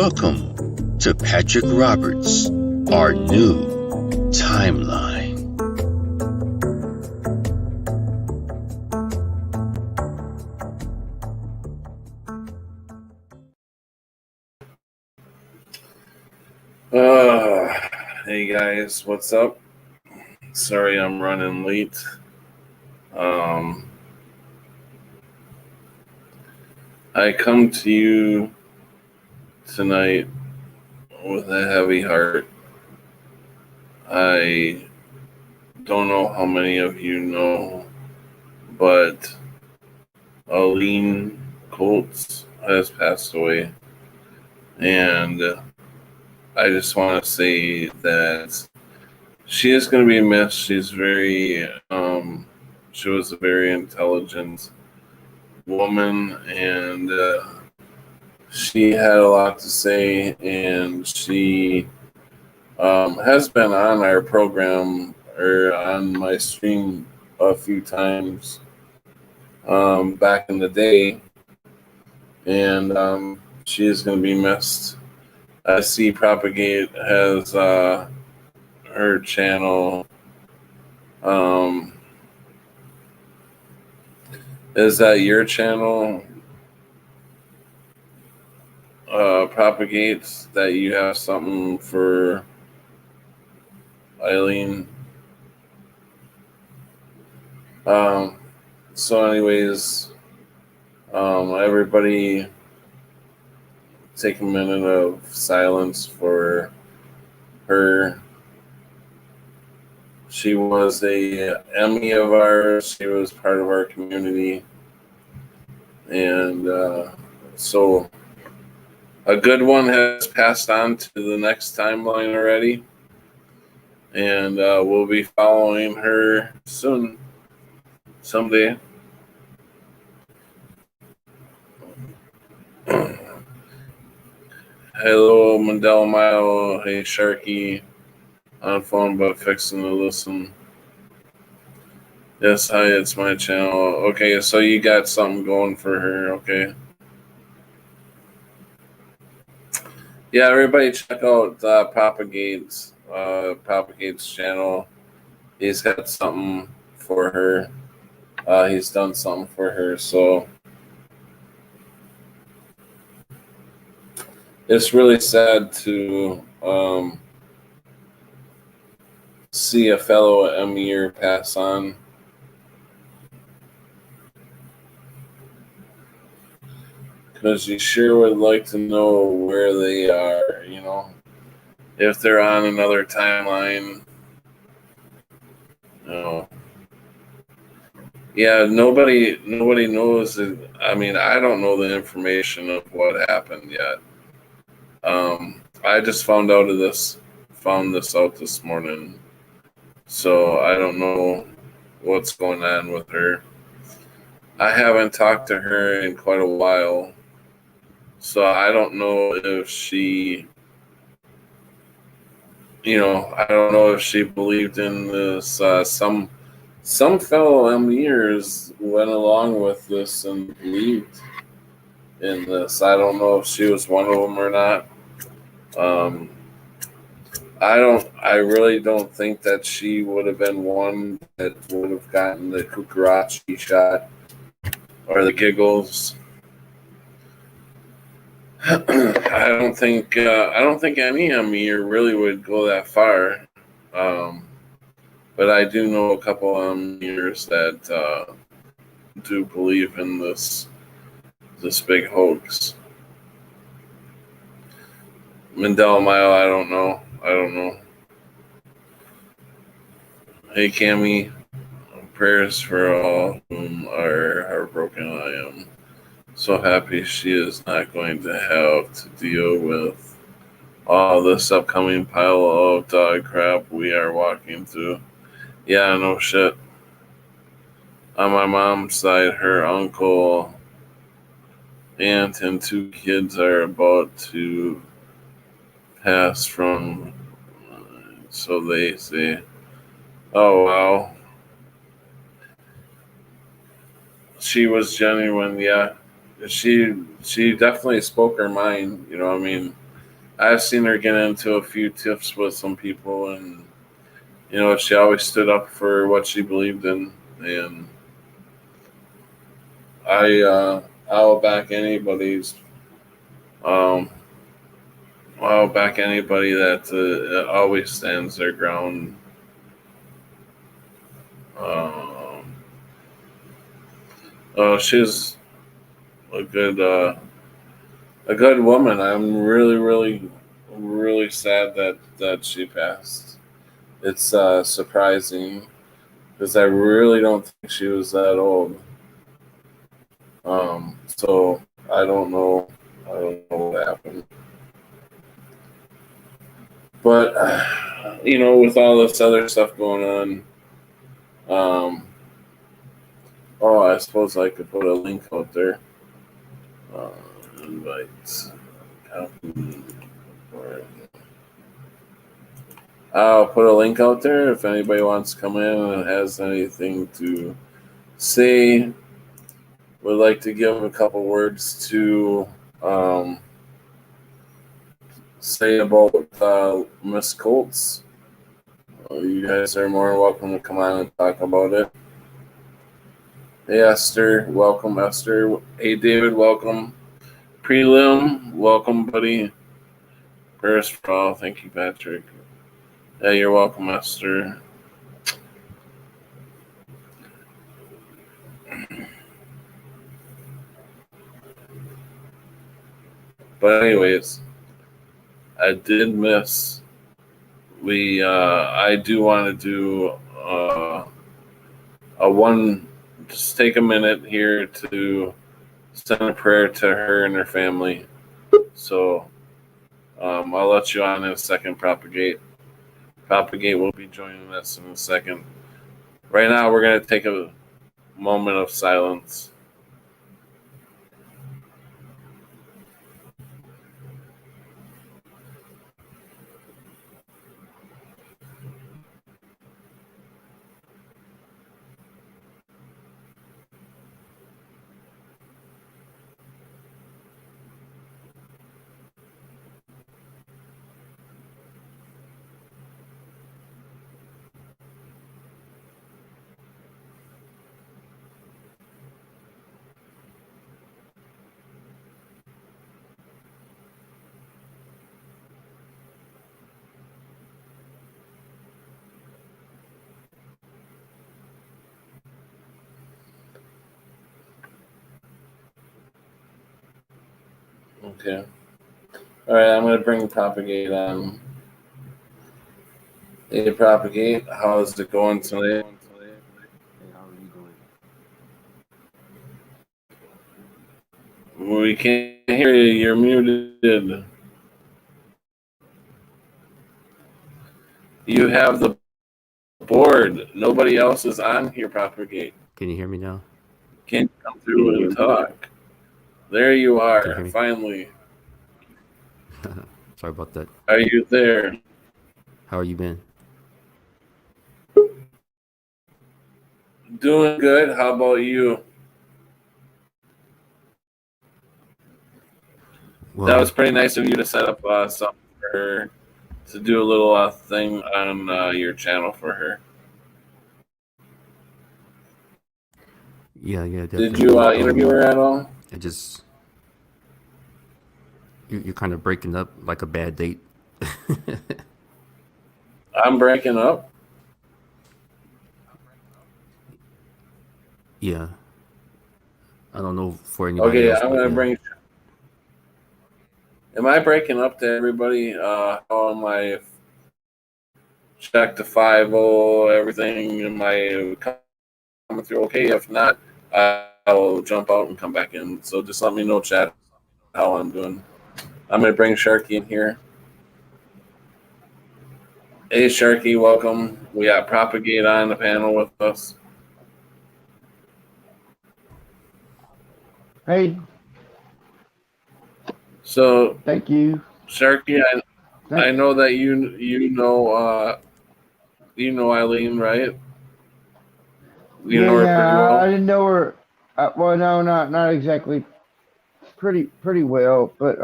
Welcome to Patrick Roberts, Our New Timeline. Hey guys, what's up? Sorry I'm running late. I come to you tonight with a heavy heart. I don't know how many of you know, but Aline Colts has passed away. And I just want to say that she is going to be missed. She's she was a very intelligent woman, and she had a lot to say, and she has been on our program or on my stream a few times back in the day, and she is going to be missed. I see Propagate has her channel. Is that your channel? Propagates that you have something for Eileen. So anyways, everybody take a minute of silence for her. She was a Emmy of ours. She was part of our community. And so a good one has passed on to the next timeline already. And we'll be following her soon, someday. Hello, Mandela Mile. Hey, Sharky. On phone, but fixing to listen. Yes, hi, it's my channel. Okay, so you got something going for her, okay? Yeah, everybody check out Propagate's channel. He's got something for her. He's done something for her, so it's really sad to see a fellow Emir pass on. Because you sure would like to know where they are, if they're on another timeline. Yeah, nobody knows. I mean, I don't know the information of what happened yet. I just found this out this morning, so I don't know what's going on with her. I haven't talked to her in quite a while, so I don't know if she, I don't know if she believed in this. Some fellow Emirs went along with this and believed in this. I don't know if she was one of them or not. I really don't think that she would have been one that would have gotten the Kukarachi shot or the giggles. I don't think any Emir really would go that far. But I do know a couple of Emirs that do believe in this big hoax. Mandela Mile, I don't know. Hey, Cammy, prayers for all whom are heartbroken. I am so happy she is not going to have to deal with all this upcoming pile of dog crap we are walking through. Yeah, no shit. On my mom's side, her uncle, aunt, and 2 kids are about to pass from, so they say. Oh, wow. She was genuine, yeah. She definitely spoke her mind, you know what I mean? I've seen her get into a few tiffs with some people, and she always stood up for what she believed in, and I'll back um, I'll back anybody that always stands their ground. Um, she's a good woman. I'm really, really, really sad that she passed. It's surprising because I really don't think she was that old. So I don't know. I don't know what happened. But with all this other stuff going on, I suppose I could put a link out there. Uh, Invite. Copy. I'll put a link out there if anybody wants to come in and has anything to say. Would like to give a couple words to say about Miss Colts. You guys are more welcome to come on and talk about it. Hey Esther, welcome Esther. Hey David, welcome. Prelim, welcome buddy. Prayers for all. Thank you, Patrick. Yeah, you're welcome, Esther. But anyways, I did miss. I do want to do a one. Just take a minute here to send a prayer to her and her family. So I'll let you on in a second. Propagate will be joining us in a second. Right now, we're gonna take a moment of silence. Okay. All right, I'm gonna bring Propagate on. Hey, Propagate, how's it going tonight? Hey, how are you doing? We can't hear you. You're muted. You have the board. Nobody else is on here, Propagate. Can you hear me now? Can't come through and talk. There you Can you are, hear me? finally. Sorry about that. Are you there? How are you been? Doing good. How about you? That Well, was pretty nice of you to set up something for her to do a little thing on your channel for her. yeah, Did definitely. you interview her at all? It just you're kind of breaking up like a bad date. I'm breaking up. Yeah, I don't know for anybody Okay, else, I'm but gonna yeah. bring. Am I breaking up to everybody? How am I? Check the 5-0, everything. Am I coming through okay? If not, I'll jump out and come back in. So just let me know, chat, how I'm doing. I'm gonna bring Sharky in here. Hey, Sharky, welcome. We got Propagate on the panel with us. Hey, So, thank you. Sharky, I Thank, know that you know Eileen, right? You know her pretty yeah, I well. didn't know her. Well, no, not exactly. Pretty well, but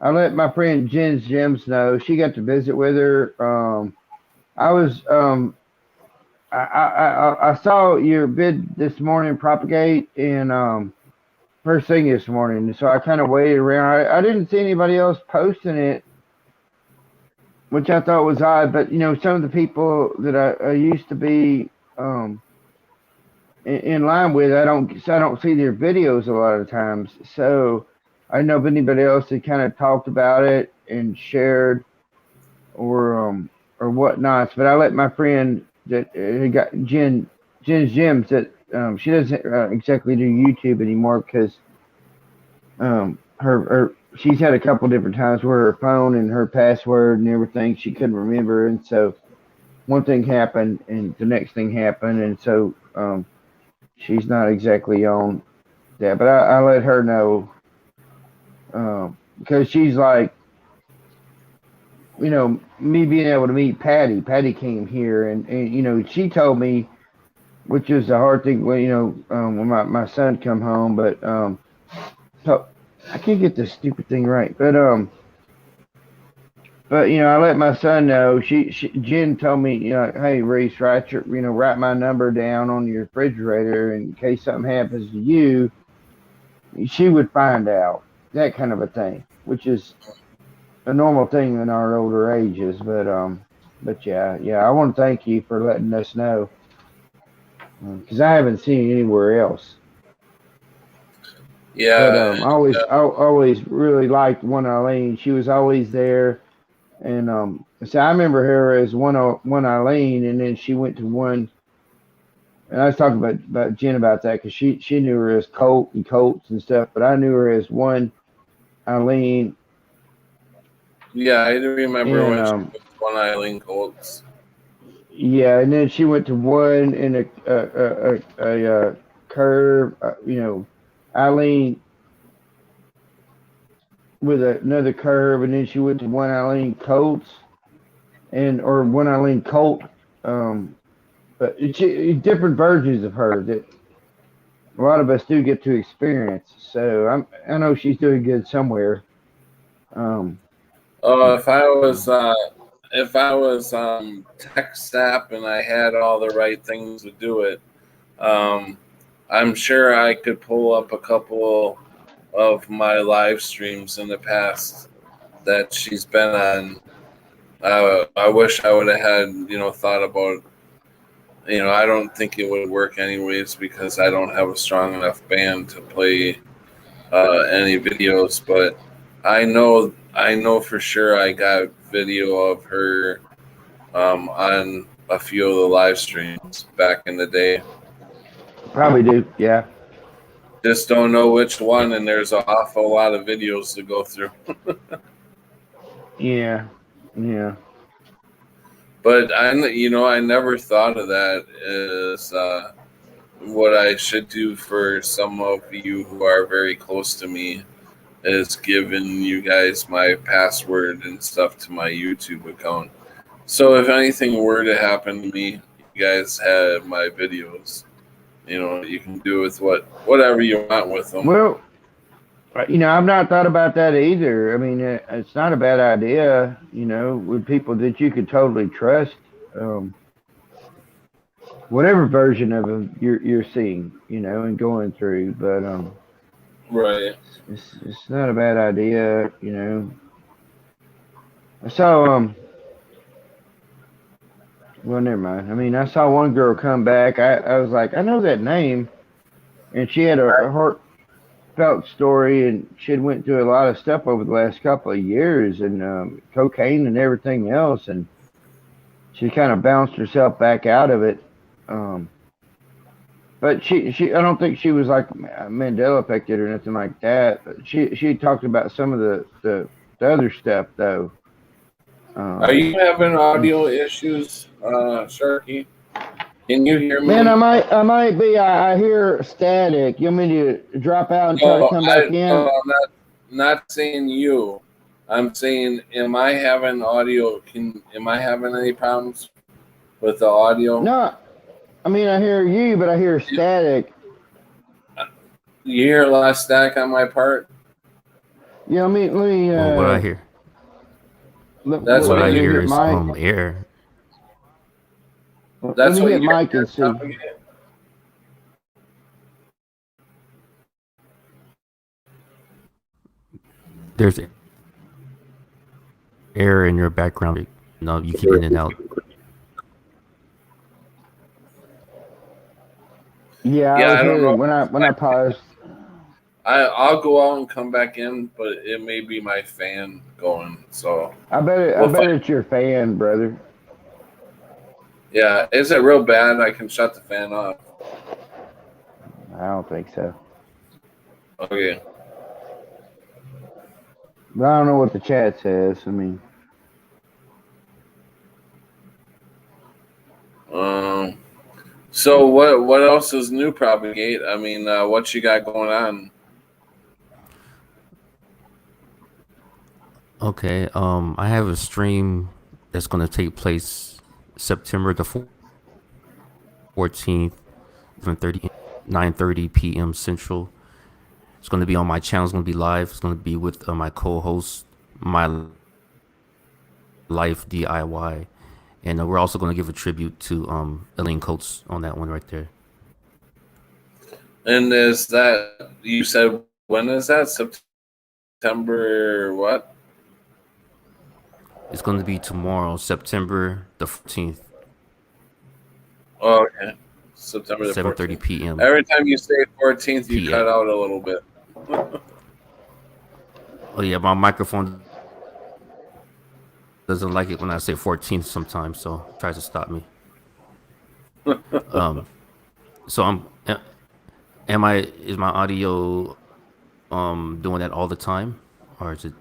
I let my friend Jen's Gems know. She got to visit with her. I was I saw your vid this morning, Propagate, and first thing this morning. So I kind of waited around. I didn't see anybody else posting it, which I thought was odd. But some of the people that I used to be in line with, I don't see their videos a lot of times. So I don't know if anybody else had kind of talked about it and shared or whatnot. But I let my friend that got Jen's Gems that she doesn't exactly do YouTube anymore because her she's had a couple different times where her phone and her password and everything she couldn't remember, and so one thing happened and the next thing happened, and so she's not exactly on that. But I let her know because she's like, me being able to meet Patty. Patty came here, and she told me, which is the hard thing when my son come home, but so I can't get this stupid thing right, but I let my son know. Jen told me, hey Reese, write my number down on your refrigerator in case something happens to you. She would find out, that kind of a thing, which is a normal thing in our older ages. But yeah, I want to thank you for letting us know because I haven't seen it anywhere else. Yeah. But I always really liked One Eileen. She was always there, and so I remember her as one Eileen, and then she went to one. And I was talking about Jen about that because she knew her as Colt and Colts and stuff, but I knew her as one Eileen. Yeah, I remember when she was one Eileen Colts. Yeah, and then she went to one in a curve, Eileen with another curve, and then she went to one Eileen Colts or one Eileen Colt. But different versions of her that a lot of us do get to experience. So I know she's doing good somewhere. If I was tech staff and I had all the right things to do it, I'm sure I could pull up a couple of my live streams in the past that she's been on. I wish I would have had thought about. I don't think it would work anyways because I don't have a strong enough band to play any videos. But I know for sure I got video of her on a few of the live streams back in the day. Probably do, yeah. Just don't know which one, and there's an awful lot of videos to go through. Yeah. But I never thought of that as what I should do for some of you who are very close to me is giving you guys my password and stuff to my YouTube account. So if anything were to happen to me, you guys have my videos. You can do with whatever you want with them. Well, I've not thought about that either. I mean, it's not a bad idea, with people that you could totally trust. Whatever version of them you're seeing, and going through, but right. It's not a bad idea, I saw well, never mind. I mean, I saw one girl come back. I was like, I know that name, and she had a heartfelt story, and she had went through a lot of stuff over the last couple of years, and cocaine and everything else, and she kind of bounced herself back out of it. But she I don't think she was like Mandela affected or anything like that. But she talked about some of the other stuff though. Are you having audio issues, Sharky? Can you hear me? Man, I might be. I hear static. You want me to drop out and try to come back in? No, not saying you. I'm saying, am I having audio? Am I having any problems with the audio? No, I mean I hear you, but I hear static. You hear a lot of static on my part? Yeah, let me Well, what I hear, That's what what I you hear hear, is Mike. air. let That's me what get you Mike hear. and see. There's air in your background. No, you keep in and out. Yeah, I Yeah, was I don't know. hearing when I paused. I'll go out and come back in, but it may be my fan going. So I bet we'll find. it's your fan, brother. Yeah, is it real bad? I can shut the fan off. I don't think so. Okay. But I don't know what the chat says. I mean, Um. So what else is new, Propagate? I mean, what you got going on? Okay. I have a stream that's going to take place September the 14th, 9:30 p.m. Central. It's going to be on my channel. It's going to be live. It's going to be with my co-host, My Life DIY, and we're also going to give a tribute to Elaine Coates on that one right there. And is that you said when is that? September what? It's going to be tomorrow, September the 14th, Oh, okay. September the 7:30 14th. p.m. Every time you say 14th, you p.m. cut out a little bit. Oh yeah, my microphone doesn't like it when I say 14th sometimes, so it tries to stop me. So is my audio doing that all the time, or is it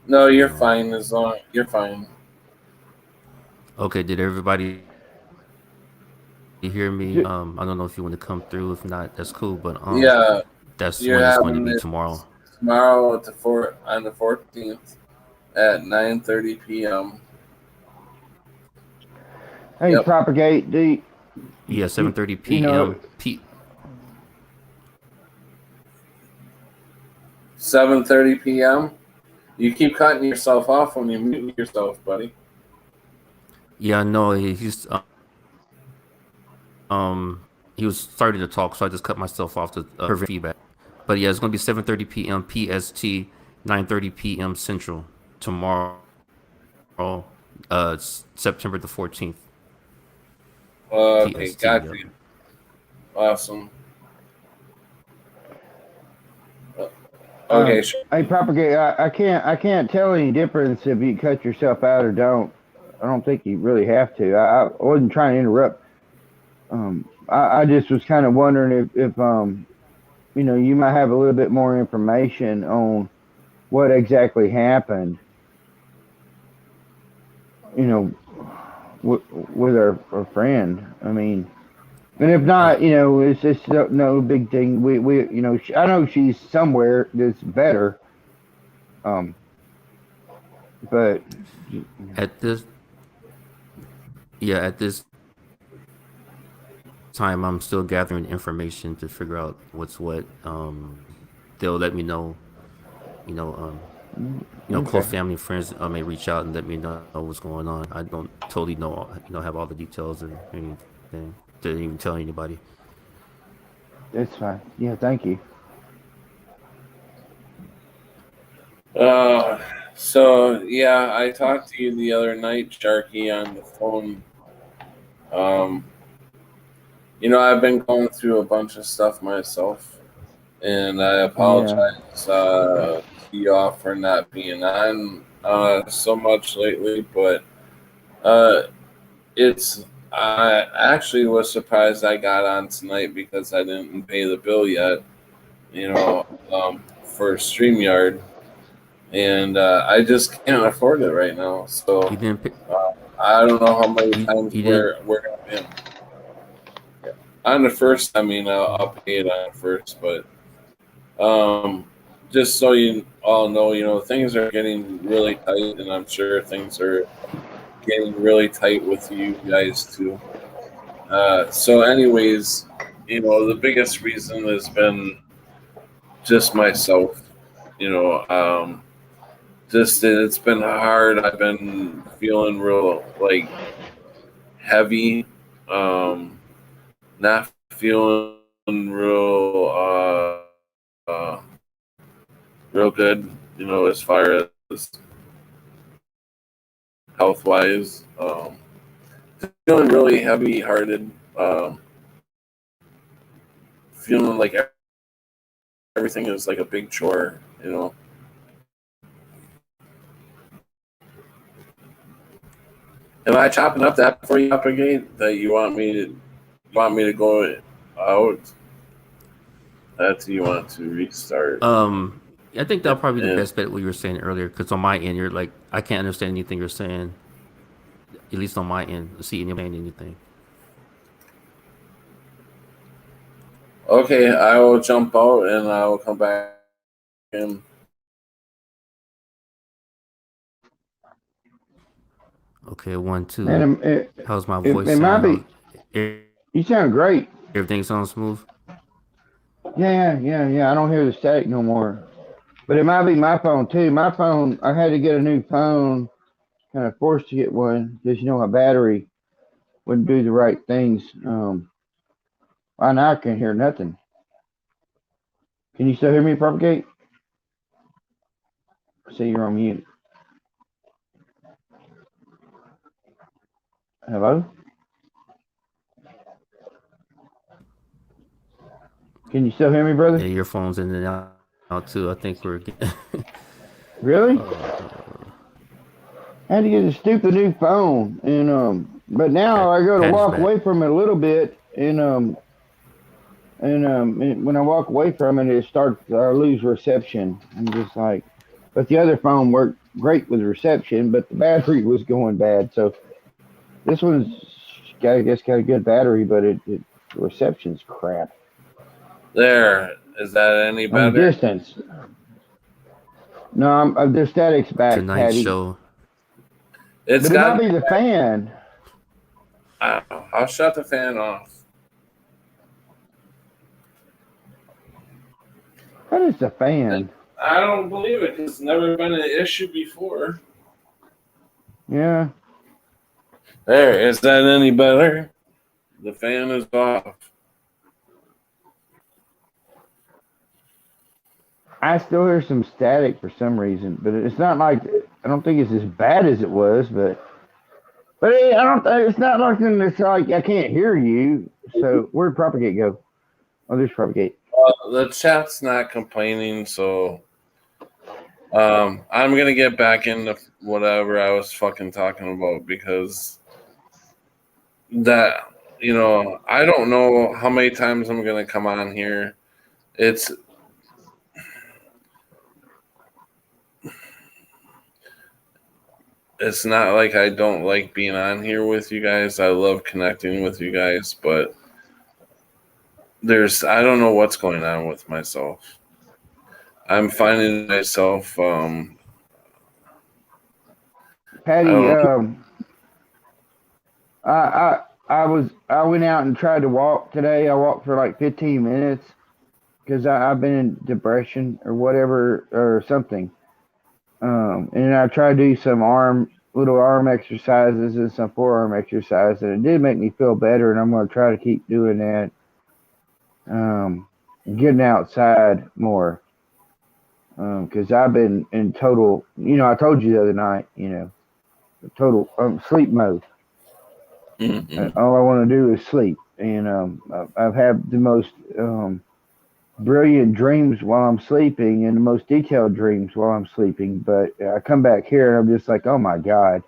No, what's you're going on? fine as long you're fine. Okay, did everybody hear me? j- I don't know if you want to come through. If not, that's cool. But Yeah, that's you're when it's going to having be it tomorrow. tomorrow at on the 14th at 9:30 p.m. hey, Yep, propagate. Yeah, You, 7:30 you know, p.m. 7:30 p.m. You keep cutting yourself off when you mute yourself, buddy. Yeah, no, he was starting to talk, so I just cut myself off to prevent feedback. But yeah, it's going to be 7:30 p.m. PST, 9:30 p.m. Central tomorrow, September the 14th Okay, PST. got Yep. you. Awesome. Okay, sure. hey, propagate. I can't tell any difference if you cut yourself out or don't. I don't think you really have to. I wasn't trying to interrupt. I just was kind of wondering if you might have a little bit more information on what exactly happened. You know, with our friend. I mean, and if Uh, not, it's just no big thing. We I know she's somewhere that's better. Um, but at this, yeah, at this time, I'm still gathering information to figure out what's what. They'll let me know. You know, close okay, family and friends may reach out and let me know what's going on. I don't totally know, have all the details or anything to even tell anybody. that's fine. Yeah, thank you. Uh, so yeah, I talked to you the other night, Sharky, on the phone. Um, I've been going through a bunch of stuff myself, and I Yeah, apologize to y'all for not being on so much lately. But uh, it's I actually was surprised I got on tonight because I didn't pay the bill yet. For StreamYard, and I just can't afford it right now. You So didn't pick, I don't know how many times you didn't. we're gonna be on the first. I mean, I'll pay it on the first, but just so you all know, things are getting really tight, and I'm sure things are getting really tight with you guys too. So, anyways, the biggest reason has been just myself. you know, just it's been hard. I've been feeling real like heavy, not feeling real good. You know, as far as health wise, feeling really heavy hearted. Feeling like everything is like a big chore. You know. Am I chopping up that for you, Propagate? That you want me to go out? That you want to restart? I think that'll probably be the And best bet what you were saying earlier, because on my end, you're like, I can't understand anything you're saying. At least on my end, see anything. okay, I will jump out and I will come back in. Okay, 1, 2. Man, How's my it, voice it might sound? be. You sound great. Everything sounds smooth? Yeah. I don't hear the static no more. But it might be my phone too. My phone, I had to get a new phone. Kind of forced to get one because my battery wouldn't do the right things. Right now I can't hear nothing. Can you still hear me, Propagate? See, you're on mute. Hello? Can you still hear me, Yeah, brother? your phone's in and out too. I think we're getting. Really? I had to get a stupid new phone, and but now I go to Patty's walk back. away from it a little bit, and when I walk away from it, it starts I lose reception. I'm just like, but the other phone worked great with reception, but the battery was going bad. So this one's got, I guess, got a good battery, but the reception's crap There, is that any on the better? distance. No, the static's back, Tonight's Patty, show. It's but it got might to be be. the fan. I'll shut the fan off. What is the fan? I don't believe it because it's never been an issue before. Yeah. There, is that any better? The fan is off. I still hear some static for some reason, but it's not like I don't think it's as bad as it was, but I don't. It's not like it's like I can't hear you. So where'd Propagate go? Oh, there's Propagate. The chat's not complaining, so I'm gonna get back into whatever I was fucking talking about because that I don't know how many times I'm gonna come on here. It's not like I don't like being on here with you guys. I love connecting with you guys, but I don't know what's going on with myself. I'm finding myself I Patty, don't I went out and tried to walk today. I walked for like 15 minutes because I've been in depression or whatever or something. And I tried to do some little arm exercises and some forearm exercises, and it did make me feel better. And I'm going to try to keep doing that. Getting outside more. Because I've been in total, I told you the other night, total sleep mode. mm-mm. All I want to do is sleep. And I've had the most brilliant dreams while I'm sleeping and the most detailed dreams while I'm sleeping. But I come back here and I'm just like, oh my God,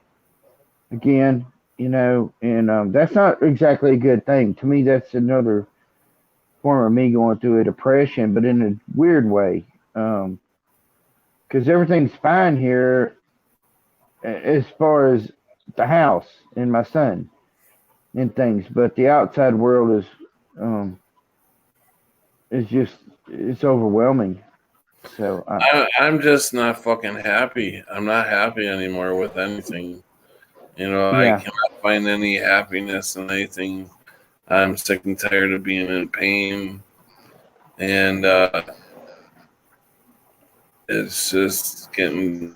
again, and that's not exactly a good thing. To me, that's another form of me going through a depression, but in a weird way. Because everything's fine here as far as the house and my son and things, but the outside world is just it's overwhelming. So I'm just not fucking happy. I'm not happy anymore with anything. I yeah, cannot find any happiness in anything. I'm sick and tired of being in pain. And it's just getting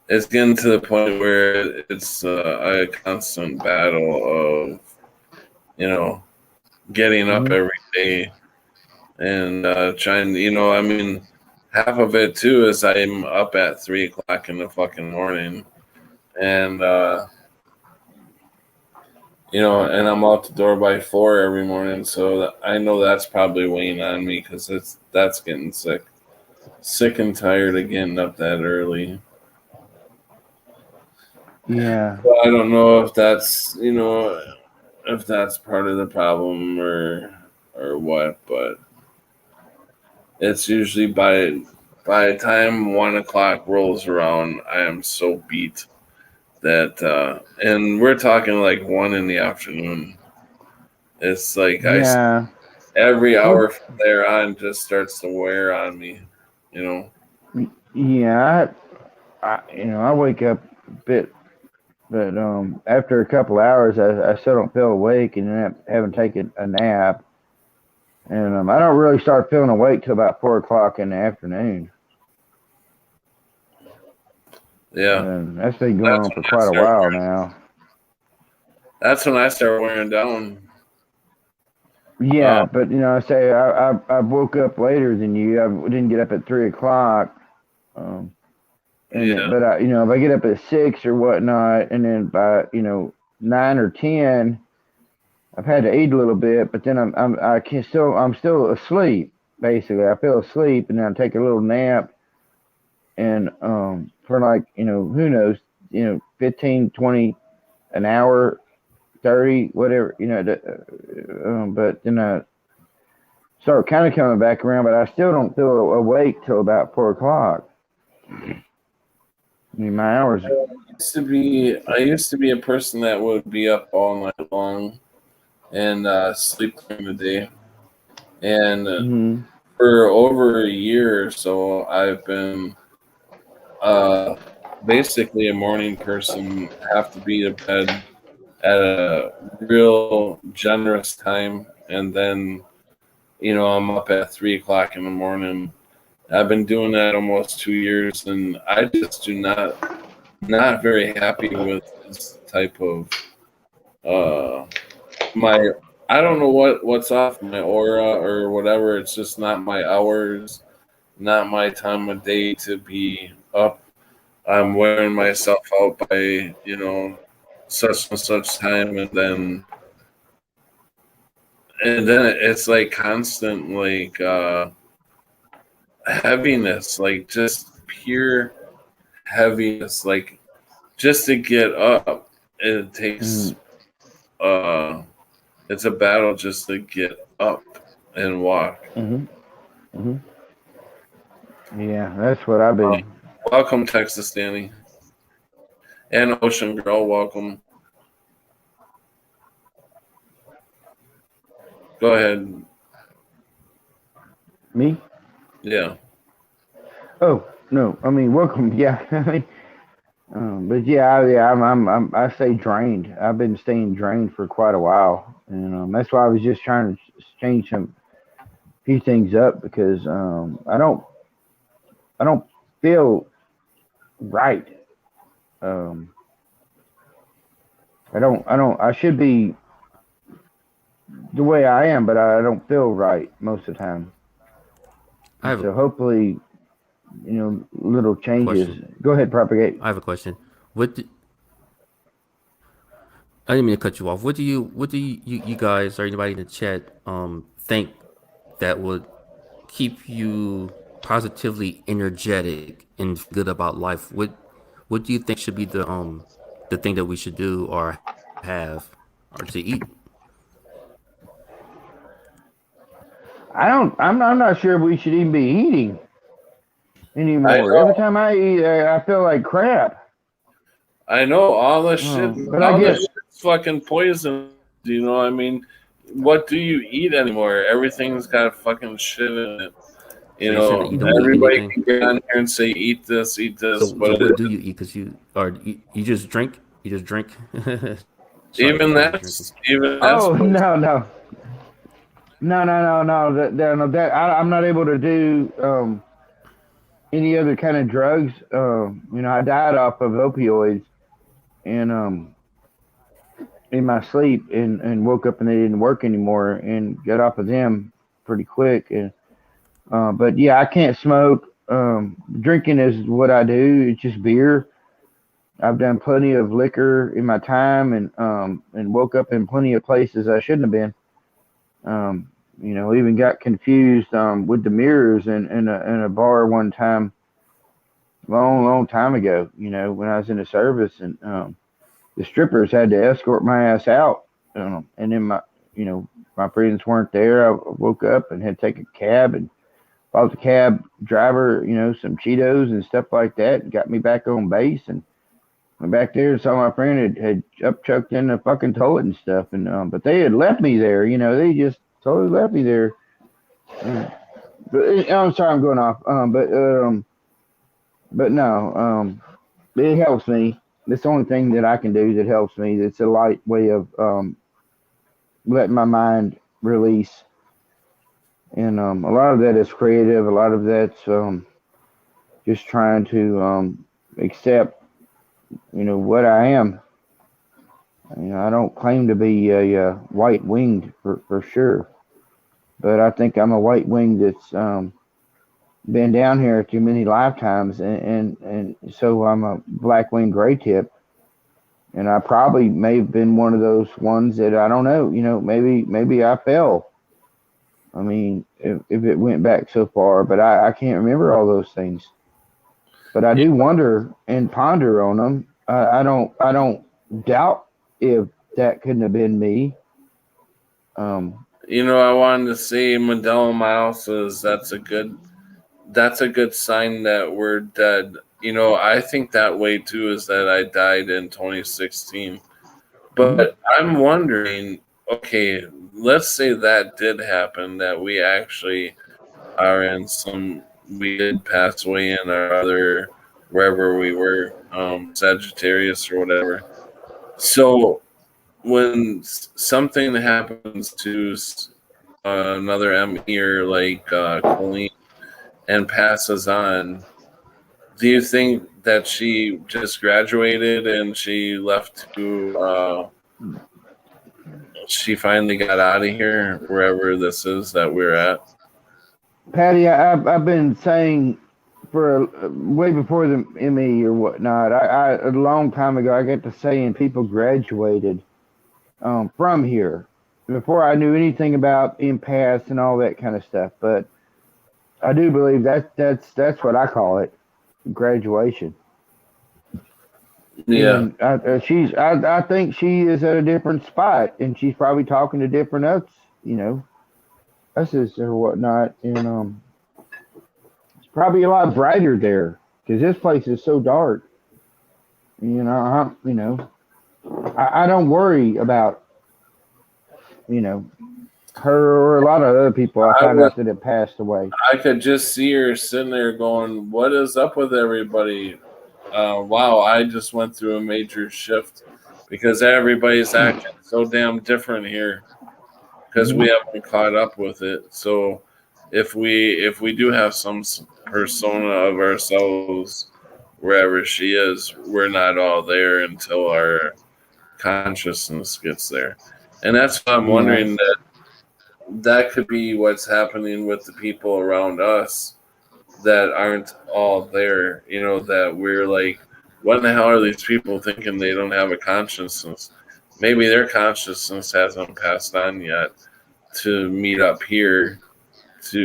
to the point where it's a constant battle of, you know, getting up every day and trying. I mean, half of it too is I'm up at 3 o'clock in the fucking morning, and and I'm out the door by 4 every morning. So I know that's probably weighing on me because that's getting sick and tired of getting up that early. Yeah. So I don't know if that's if that's part of the problem or what, but it's usually by the time 1 o'clock rolls around, I am so beat that and we're talking like 1 in the afternoon. It's like Yeah. every Well, hour from there on just starts to wear on me, you know. yeah. I wake up a bit, but after a couple hours, I still don't feel awake, and then I haven't taken a nap, and I don't really start feeling awake till about 4 o'clock in the afternoon, Yeah, and that's been going that's on when for I quite a start while wearing. now. That's when I start wearing down. Yeah, Uh, but I say I woke up later than you. I didn't get up at 3 o'clock. Um, yeah, but if I get up at 6 or whatnot, and then by 9 or 10, I've had to eat a little bit, but then I'm still asleep. Basically, I feel asleep, and then I take a little nap, and for like who knows 15, 20, an hour, 30, whatever but then I start kind of coming back around, but I still don't feel awake till about 4 o'clock. I mean, my hours. I used to be a person that would be up all night long and sleep during the day. And Mm-hmm, for over a year or so, I've been uh, basically a morning person. Have to be to bed at a real generous time, and then I'm up at 3 o'clock in the morning. I've been doing that almost 2 years, and I just do not very happy with this type of uh my I don't know what's off my aura or whatever. It's just not my hours, not my time of day to be up. I'm wearing myself out by such and such time, and then it's like constant like heaviness, like just pure heaviness, like just to get up. It mm-hmm, takes uh it's a battle just to get up and walk. mm-hmm, mm-hmm. Yeah, that's what I've Uh, been. Welcome, Texas Danny and Ocean Girl. Welcome. Go ahead. Me? Yeah. Oh no, I mean welcome. Yeah, I mean, but yeah, I stay drained. I've been staying drained for quite a while, and that's why I was just trying to change some few things up because I don't feel right. Um, I should be the way I am, but I don't feel right most of the time. I And have a so hopefully, little changes. question. Go ahead, propagate. I have a question. What do, I didn't mean to cut you off. What do you guys or anybody in the chat think that would keep you positively energetic and good about life? What do you think should be the thing that we should do or have or to eat? I'm not sure we should even be eating I anymore. Every know. time I eat, I feel like crap. I know all the shit. But I All the guess shit's fucking poison. I mean, what do you eat anymore? Everything's got fucking shit in it. So you're saying that you don't eat Everybody anything? can get on here and say eat this, So but what do you eat? Cause you just drink. You just drink. Sorry even if I was drinking. that's oh poison. no, no. I'm not able to do any other kind of drugs. I died off of opioids and in my sleep and woke up and they didn't work anymore and got off of them pretty quick. And but yeah, I can't smoke. Drinking is what I do. It's just beer. I've done plenty of liquor in my time and woke up in plenty of places I shouldn't have been. Even got confused with the mirrors in a bar one time, long time ago. When I was in the service, and the strippers had to escort my ass out, and then my friends weren't there. I woke up and had to take a cab and bought the cab driver, some Cheetos and stuff like that, and got me back on base and went back there and saw my friend had up chucked in the fucking toilet and stuff, and but they had left me there. They just totally left me there. But I'm sorry, I'm going off. But no, it helps me. It's the only thing that I can do that helps me. It's a light way of letting my mind release, and a lot of that is creative. A lot of that's just trying to accept, what I am. I don't claim to be a white winged for sure, but I think I'm a white wing that's been down here too many lifetimes, and so I'm a black winged gray tip, and I probably may have been one of those ones that I don't know. Maybe I fell. I mean, if it went back so far, but I can't remember all those things. But I do wonder and ponder on them. I don't doubt if that couldn't have been me. I wanted to say Mandela Mouse is that's a good sign that we're dead. I think that way too is that I died in 2016. But I'm wondering, okay, let's say that did happen, that we actually are we did pass away in our other, wherever we were, Sagittarius or whatever. So when something happens to another M here, like Colleen, and passes on, do you think that she just graduated and she left to she finally got out of here, wherever this is that we're at? Patty, I've been saying for way before the ME or whatnot. I a long time ago I got to saying people graduated from here before I knew anything about empaths and all that kind of stuff. But I do believe that's what I call it, graduation. Yeah. And I think she is at a different spot, and she's probably talking to different us or whatnot, and it's probably a lot brighter there because this place is so dark. I don't worry about her or a lot of other people I found out that have passed away. I could just see her sitting there going, "What is up with everybody? Wow, I just went through a major shift because everybody's acting so damn different here because we haven't caught up with it. So if we do have some persona of ourselves wherever she is, we're not all there until our consciousness gets there. And that's what I'm wondering, that could be what's happening with the people around us that aren't all there, that we're like, what in the hell are these people thinking? They don't have a consciousness. Maybe their consciousness hasn't passed on yet to meet up here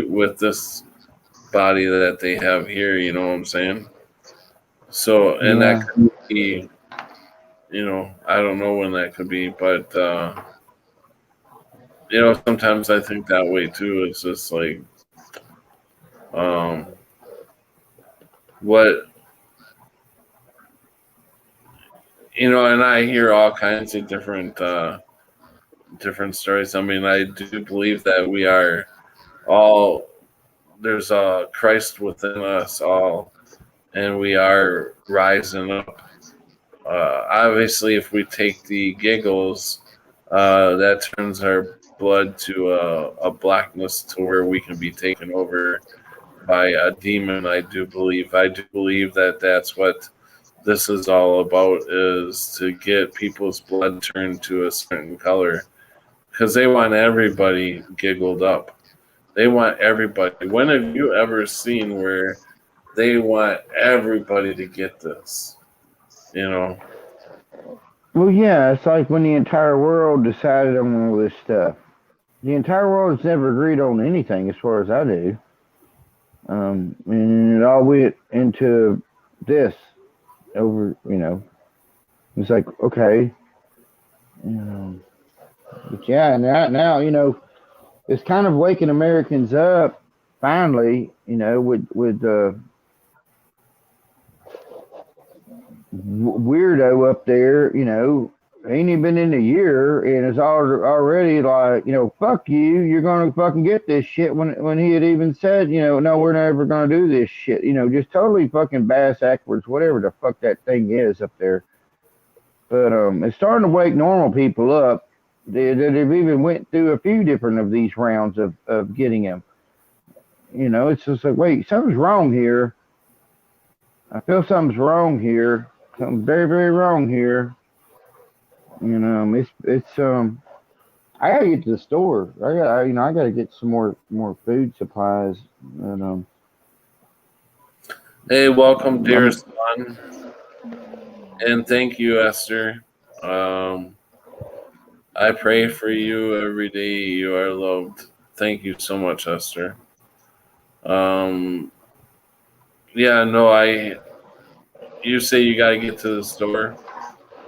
with this body that they have here, you know what I'm saying? So, and that could be, I don't know when that could be, but sometimes I think that way too. It's just like, what, and I hear all kinds of different stories. I mean, I do believe that we are all, there's a Christ within us all, and we are rising up. Obviously, if we take the giggles, that turns our blood to a blackness to where we can be taken over by a demon. I do believe that that's what this is all about, is to get people's blood turned to a certain color, because they want everybody giggled up. They want everybody. When have you ever seen where they want everybody to get this? You know? Well, yeah, it's like when the entire world decided on all this stuff. The entire world has never agreed on anything, as far as I do. And it all went into this over, It's like, okay, but yeah, now, it's kind of waking Americans up finally, with weirdo up there, ain't even been in a year and is already like, fuck you, you're gonna fucking get this shit, when he had even said, no, we're never gonna do this shit, just totally fucking bass backwards, whatever the fuck that thing is up there. But it's starting to wake normal people up. They've even went through a few different of these rounds of getting him. It's just like, wait, something's wrong here. I feel something's wrong here. Something very, very wrong here. It's I gotta get to the store. I gotta get some more food supplies. And Hey, welcome, dear son, and thank you, Esther. I pray for you every day. You are loved. Thank you so much, Esther. Yeah, no, you say you gotta get to the store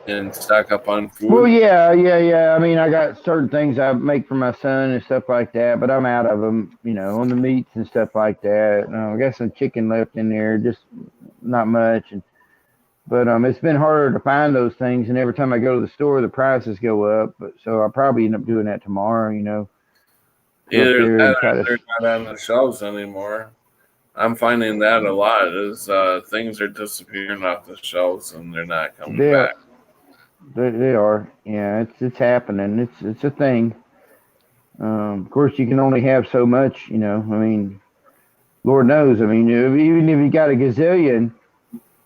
and stock up on food? Well, yeah. I mean, I got certain things I make for my son and stuff like that, but I'm out of them, on the meats and stuff like that. I got some chicken left in there, just not much. But it's been harder to find those things, and every time I go to the store, the prices go up. But so I'll probably end up doing that tomorrow, Either that or they're not on the shelves anymore. I'm finding that a lot, is things are disappearing off the shelves and they're not coming back. They are. Yeah, it's happening. It's a thing. Of course, you can only have so much. I mean, Lord knows. I mean, even if you got a gazillion,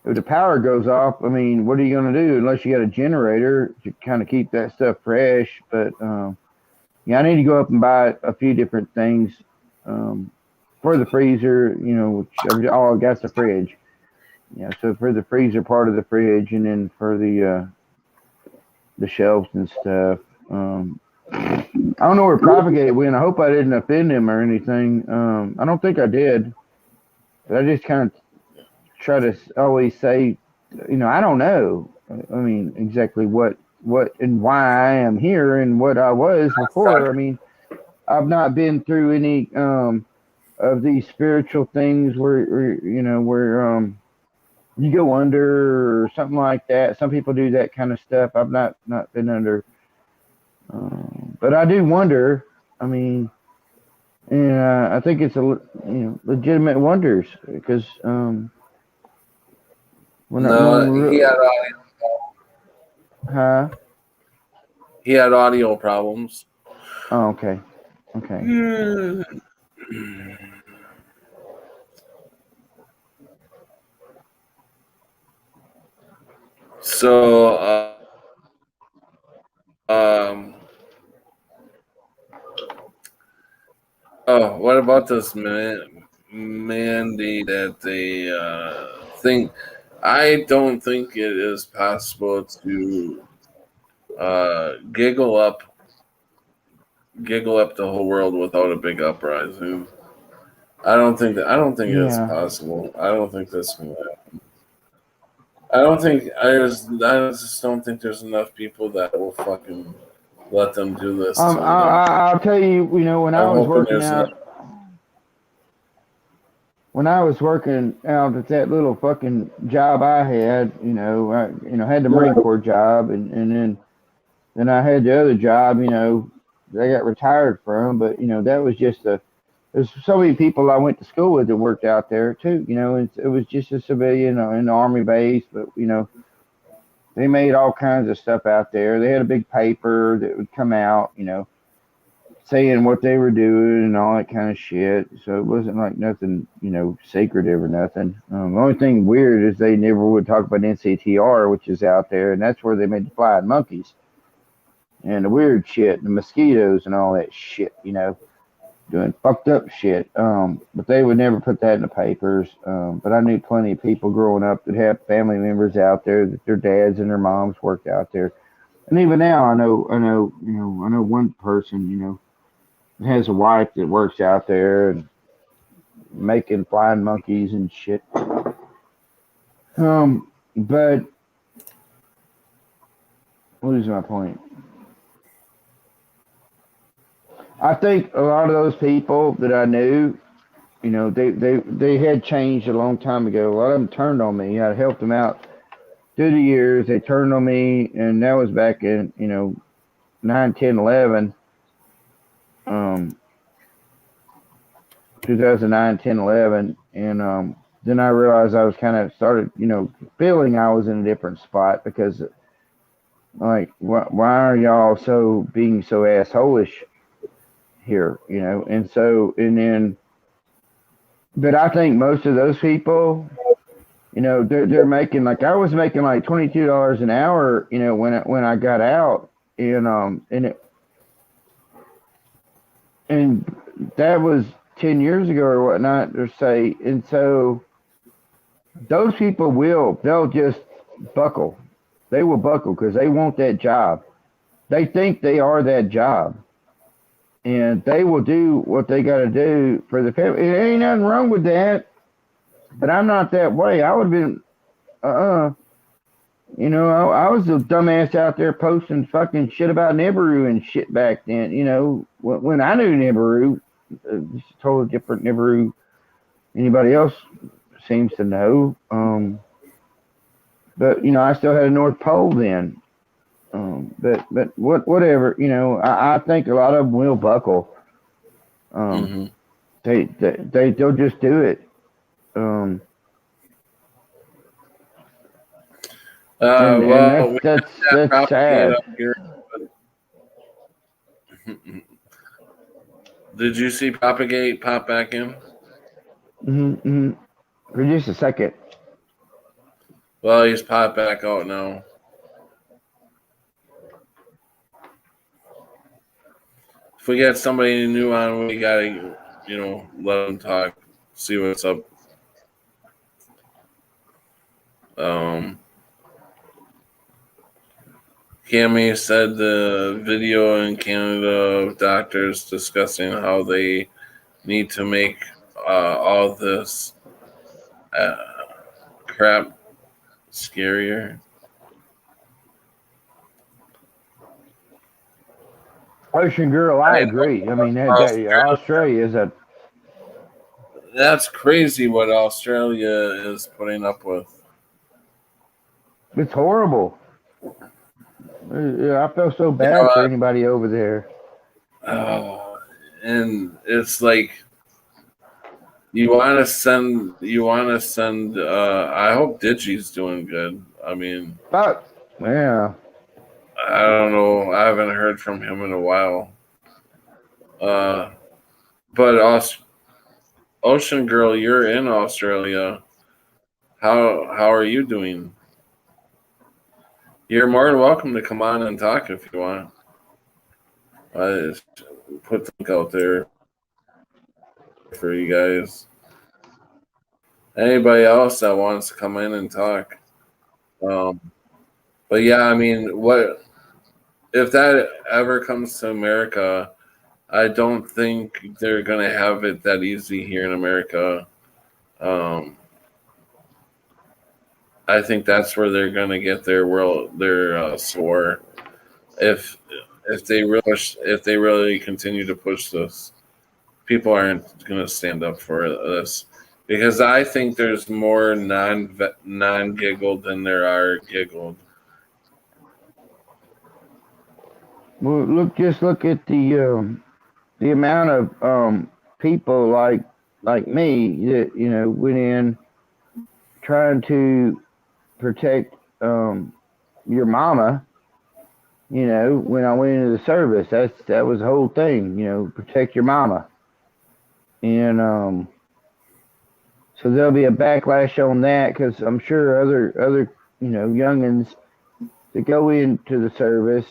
if the power goes off, I mean, what are you going to do unless you got a generator to kind of keep that stuff fresh? But yeah, I need to go up and buy a few different things for the freezer. Which all I got's the fridge. Yeah, so for the freezer part of the fridge, and then for the shelves and stuff. I don't know where Propagate went. I hope I didn't offend him or anything. I don't think I did. But I just kind of try to always say, I don't know. I mean, exactly what and why I am here and what I was before. I mean, I've not been through any of these spiritual things where you go under or something like that. Some people do that kind of stuff. I've not been under, but I do wonder. I mean, and I think it's a legitimate wonders, because he had audio. Huh? He had audio problems. Oh, okay. So, what about this mandate that they think? I don't think it is possible to giggle up the whole world without a big uprising. I don't think it's possible. I don't think that's going to happen. I just don't think there's enough people that will fucking let them do this. I'll tell you, when I was working out, at that little fucking job I had, I had the Marine Corps job, and then I had the other job, that I got retired from, but that was just there's so many people I went to school with that worked out there too, it was just a civilian in the Army base, but they made all kinds of stuff out there. They had a big paper that would come out, saying what they were doing and all that kind of shit. So it wasn't like nothing, secretive or nothing. The only thing weird is they never would talk about NCTR, which is out there, and that's where they made the flying monkeys and the weird shit, and the mosquitoes and all that shit, doing fucked up shit. But they would never put that in the papers. But I knew plenty of people growing up that have family members out there that their dads and their moms worked out there. And even now, I know one person, has a wife that works out there and making flying monkeys and shit. But what is my point? I think a lot of those people that I knew, they had changed a long time ago. A lot of them turned on me. I helped them out through the years. They turned on me, and that was back in 9, 10, 11. 2009, 10, 11, and then I realized I was kind of started, feeling I was in a different spot because, like, why are y'all being so assholish here, and then, but I think most of those people, they're making, like, I was making like $22 an hour, when I got out, and that was 10 years ago or whatnot, or say, and so those people they'll just buckle. They will buckle because they want that job. They think they are that job. And they will do what they got to do for the family. It ain't nothing wrong with that. But I'm not that way. I would have been, I was a dumbass out there posting fucking shit about Nibiru and shit back then. When I knew Nibiru, it's a totally different Nibiru anybody else seems to know. But I still had a North Pole then. But whatever. I think a lot of them will buckle. They'll just do it. And that's sad. Did you see Propagate pop back in? For just a second. Well, he's popped back out now. If we get somebody new on, we gotta, let them talk, see what's up. Cammy said the video in Canada of doctors discussing how they need to make all this crap scarier. Ocean Girl, I agree. I mean, Australia is a... That's crazy what Australia is putting up with. It's horrible. I feel so bad for anybody over there. And it's like you want to send. I hope Digi's doing good. I mean, yeah. I don't know. I haven't heard from him in a while. But Ocean Girl, you're in Australia. How are you doing? You're more than welcome to come on and talk if you want. I just put the link out there for you guys. Anybody else that wants to come in and talk. But yeah, I mean, what if that ever comes to America? I don't think they're gonna have it that easy here in America. I think that's where they're gonna get their sore if they really continue to push this. People aren't gonna stand up for this because I think there's more non-giggled than there are giggled. Well, look at the amount of people like me that went in trying to protect your mama, when I went into the service. That was the whole thing. Protect your mama, and so there'll be a backlash on that because I'm sure other youngins that go into the service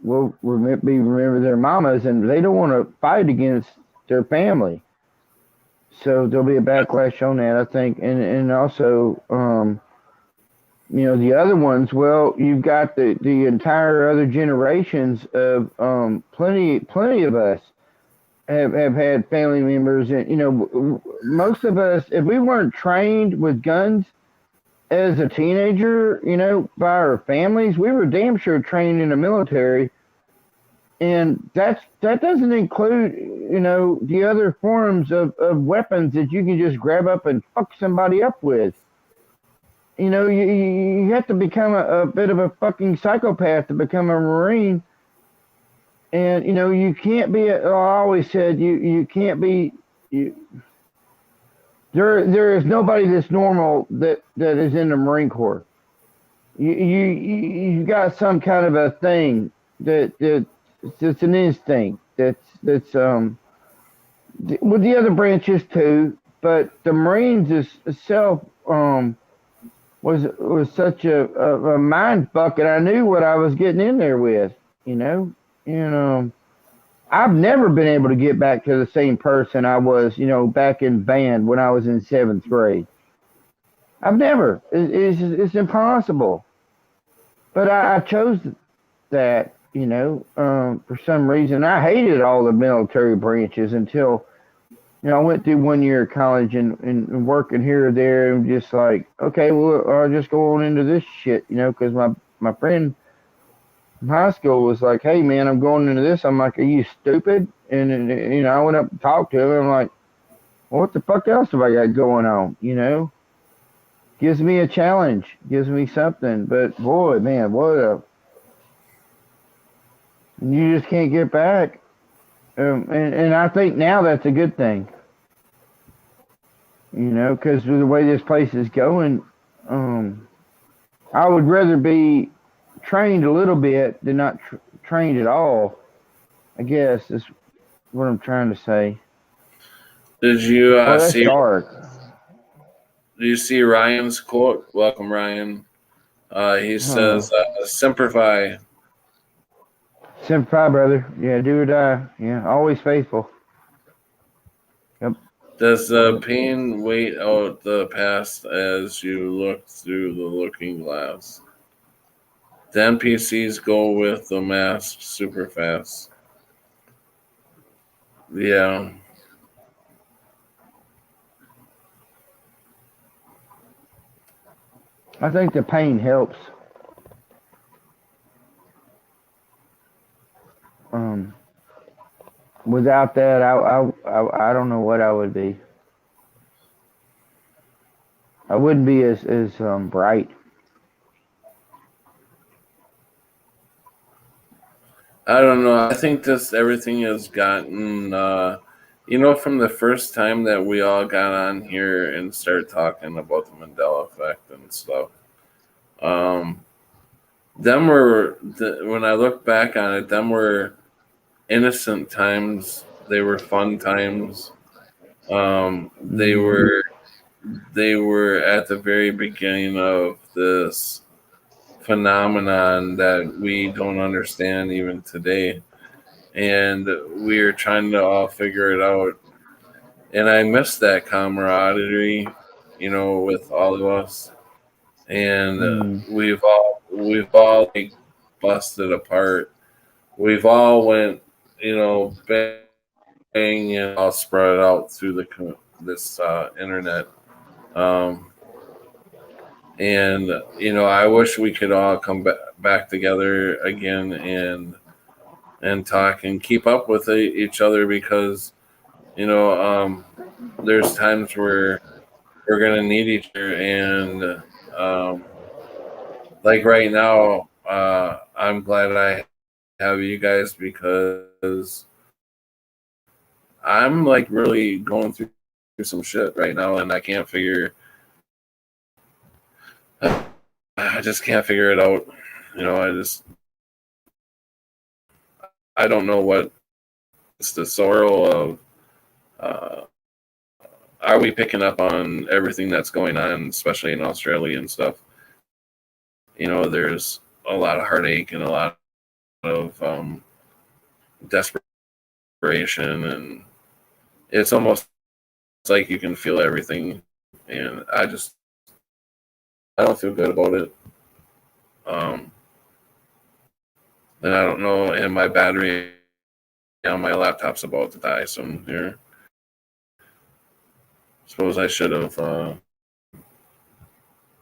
will remember their mamas, and they don't want to fight against their family. So there'll be a backlash on that, I think, and also the other ones. Well, you've got the entire other generations of plenty of us have had family members, and most of us, if we weren't trained with guns as a teenager, by our families, we were damn sure trained in the military, and that doesn't include the other forms of weapons that you can just grab up and fuck somebody up with. You have to become a bit of a fucking psychopath to become a Marine. And you can't be. I always said you can't be. There is nobody that's normal that is in the Marine Corps. You got some kind of a thing that it's an instinct that's with the other branches too, but the Marines itself was such a mind fuck, and I knew what I was getting in there with, and I've never been able to get back to the same person I was, back in band when I was in 7th grade. I've never. It's impossible. But I chose that, for some reason. I hated all the military branches until, I went through 1 year of college and working here or there, and just like, okay, well, I'll just go on into this shit, because my friend in high school was like, hey, man, I'm going into this. I'm like, are you stupid? And, I went up and talked to him. I'm like, well, what the fuck else have I got going on, Gives me a challenge, gives me something. But, boy, man, you just can't get back. And I think now that's a good thing, because with the way this place is going, I would rather be trained a little bit than not trained at all, I guess is what I'm trying to say. Did you That's see? dark. Do you see Ryan's quote? Welcome, Ryan. He says, "Semper Fi." Semper Fi, brother. Yeah, do or die. Yeah, always faithful. Yep. Does the pain wait out the past as you look through the looking glass? The NPCs go with the mask super fast. Yeah. I think the pain helps. Without that, I don't know what I would be. I wouldn't be as bright. I don't know. I think this everything has gotten, from the first time that we all got on here and started talking about the Mandela Effect and stuff. When I look back on it, them were innocent times. They were fun times. They were at the very beginning of this phenomenon that we don't understand even today, and we're trying to all figure it out. And I miss that camaraderie, with all of us. And we've all like busted apart. We've all went, bang, and all spread out through this internet. And I wish we could all come back together again and talk and keep up with each other, because there's times where we're gonna need each other, and like right now, I'm glad I have you guys, because I'm like really going through some shit right now, and I just can't figure it out. I just I don't know what it's the sorrow of. Are we picking up on everything that's going on, especially in Australia and stuff? There's a lot of heartache and a lot of desperation, and it's almost like you can feel everything. And I don't feel good about it. And I don't know, and my battery on my laptop's about to die soon here. Suppose I should have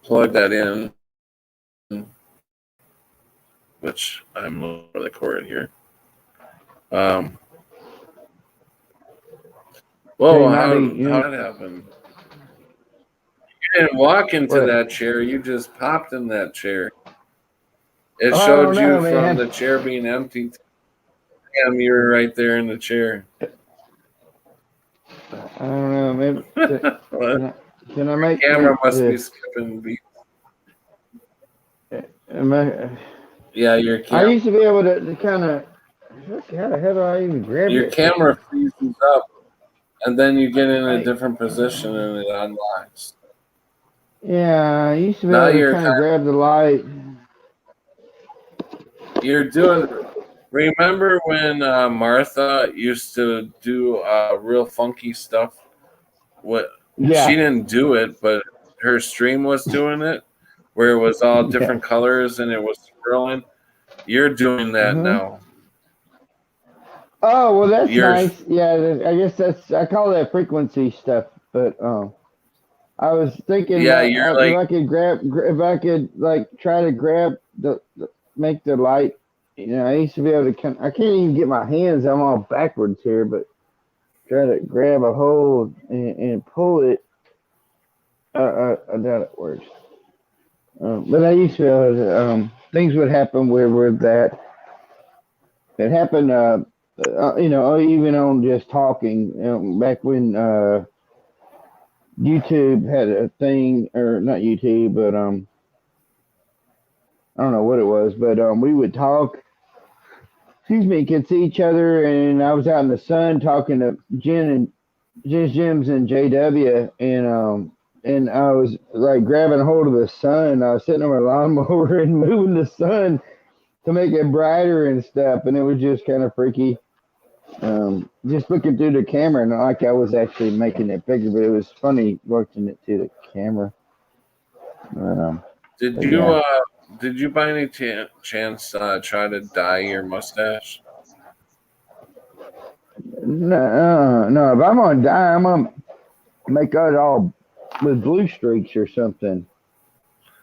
plugged that in, which I'm looking for the cord here. Whoa, how did that happen? You didn't walk into that chair. You just popped in that chair. It showed you from the chair being empty. Damn, you were right there in the chair. I don't know. Maybe can I make the camera must be skipping beats. Yeah, your camera. I used to be able to kind of. How the hell do I even grab your it? Camera freezes up, and then you get in a different position and it unlocks. Yeah, I used to be able to kind of grab the light. You're doing. Remember when Martha used to do real funky stuff? She didn't do it, but her stream was doing it, where it was all different colors and it was swirling. You're doing that now. Oh, well, that's nice. Yeah, I guess I call that frequency stuff. But I was thinking, if I could like try to grab make the light. I used to be able to. I can't even get my hands. I'm all backwards here, but try to grab a hold and pull it. I doubt it works. But I used to be able to. Things would happen where that. It happened. Even on just talking. Back when YouTube had a thing, or not YouTube, but I don't know what it was, but we would talk. Could see each other, and I was out in the sun talking to Jims and JW, and I was like grabbing hold of the sun. I was sitting on my lawnmower and moving the sun to make it brighter and stuff, and it was just kind of freaky. Just looking through the camera, not like I was actually making it bigger, but it was funny watching it through the camera. Did you by any chance try to dye your mustache? No. If I'm gonna dye, I'm gonna make it all with blue streaks or something.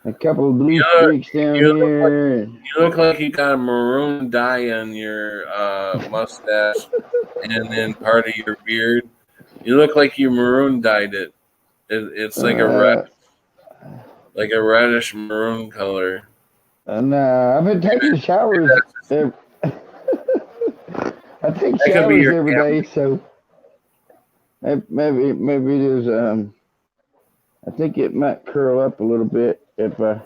A couple of blue streaks down here. You look like you got a maroon dye on your mustache, and then part of your beard. You look like you maroon dyed it. It's like a reddish maroon color. No, I've been taking showers. I take showers every day, so maybe there's I think it might curl up a little bit if I.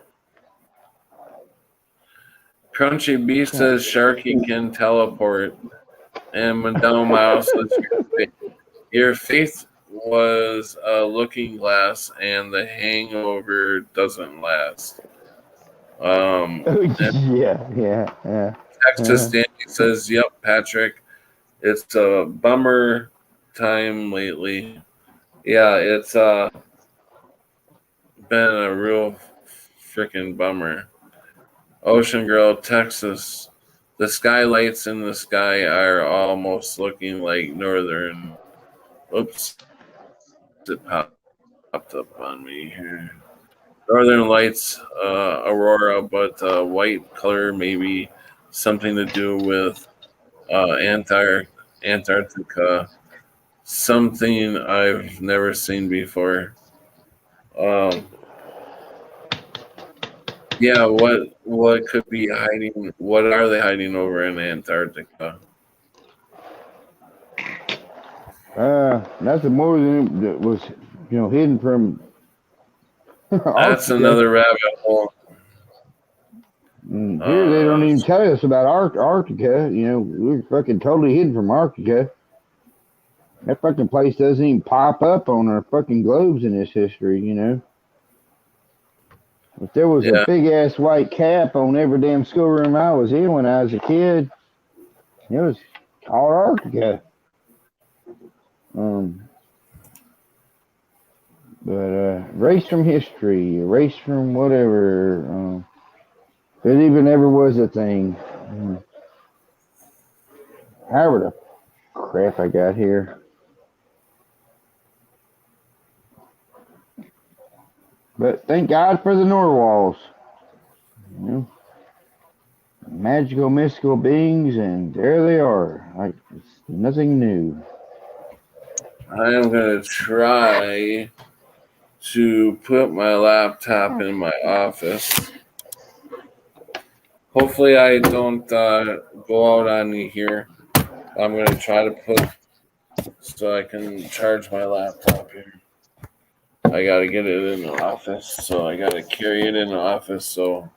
Crunchy B says Sharky can teleport, and Mandela Mouse says your face was a looking glass, and the hangover doesn't last. Yeah. Texas Danny says, "Yep, Patrick, it's a bummer time lately. Yeah, it's been a real freaking bummer." Ocean Girl, Texas, the skylights in the sky are almost looking like northern. Oops, it popped up on me here. Northern Lights, aurora, but white color, maybe something to do with Antarctica. Something I've never seen before. Yeah, what could be hiding? What are they hiding over in Antarctica? Nothing more than that was, hidden from. That's another rabbit hole. And here they don't even tell us about Arctica. You know, we're fucking totally hidden from Arctica. That fucking place doesn't even pop up on our fucking globes in this history, you know. If there was a big ass white cap on every damn schoolroom I was in when I was a kid, it was called Arctica. But erased from history, erased from whatever. If it even ever was a thing. However the crap I got here. But thank God for the Norwals. You know, magical, mystical beings, and there they are. Like it's nothing new. I am going to try to put my laptop in my office. Hopefully I don't go out on you here. I'm going to try to put so I can charge my laptop here. I got to get it in the office, so I got to carry it in the office. So,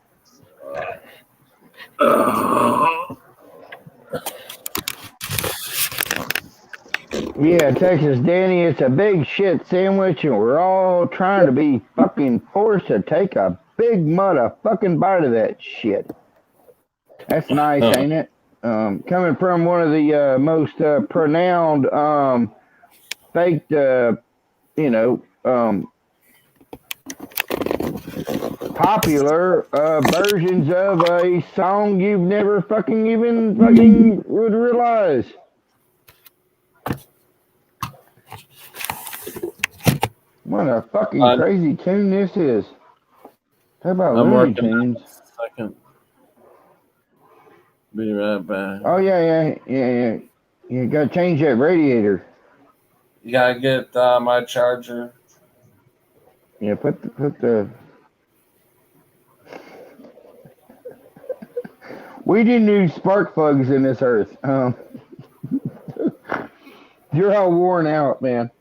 Yeah, Texas Danny, it's a big shit sandwich, and we're all trying to be fucking forced to take a big motherfucking bite of that shit. That's nice, ain't it? Coming from one of the most pronounced, faked, popular versions of a song you've never fucking would realize. What a fucking crazy tune this is. How about Looney Tunes? Second. Be right back. Oh, yeah. You gotta change that radiator. You gotta get my charger. Yeah, put the... We didn't use spark plugs in this earth. You're all worn out, man.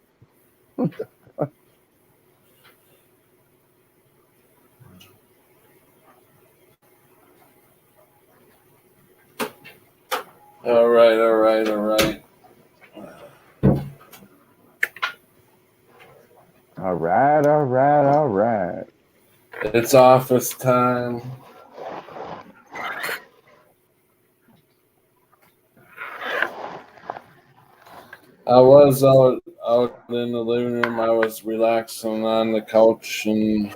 All right. All right. It's office time. I was out in the living room. I was relaxing on the couch and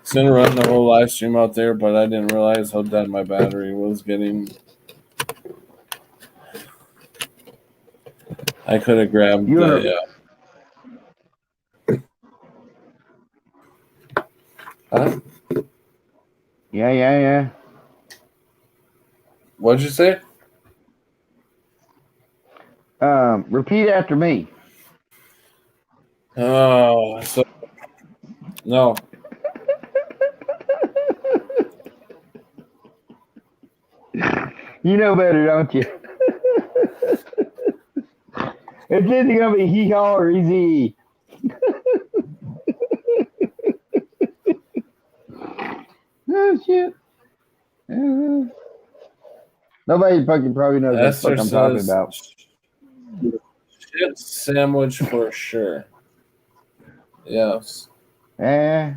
was gonna run the whole live stream out there, but I didn't realize how dead my battery was getting. I could have grabbed Huh? Yeah. What'd you say? Repeat after me. Oh, no. You know better, don't you? It's either gonna be hee-haw or easy. Oh shit. Nobody fucking probably knows what the fuck I'm talking about. Shit sandwich for sure. Yes. Yeah.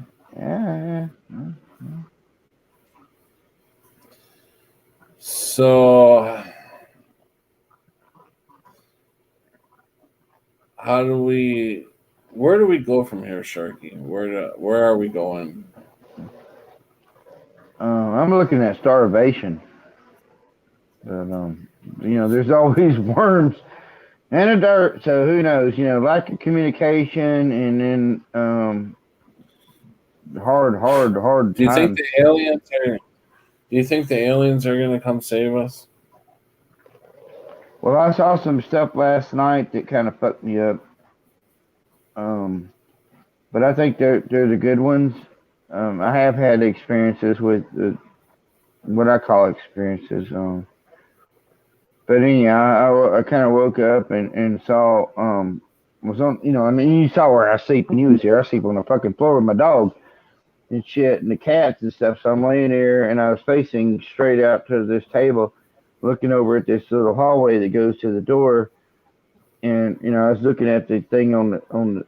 So, where do we go from here, Sharky? Where are we going? I'm looking at starvation. But, there's always worms and a dirt, so who knows? Lack of communication and then hard Do you times. think the aliens are going to come save us? Well, I saw some stuff last night that kind of fucked me up. But I think they're the good ones. I have had experiences with what I call experiences. But anyhow, I kind of woke up and saw was on. You saw where I sleep when you was here. I sleep on the fucking floor with my dog. and shit, and the cats and stuff. So I'm laying there, and I was facing straight out to this table, looking over at this little hallway that goes to the door. And I was looking at the thing on the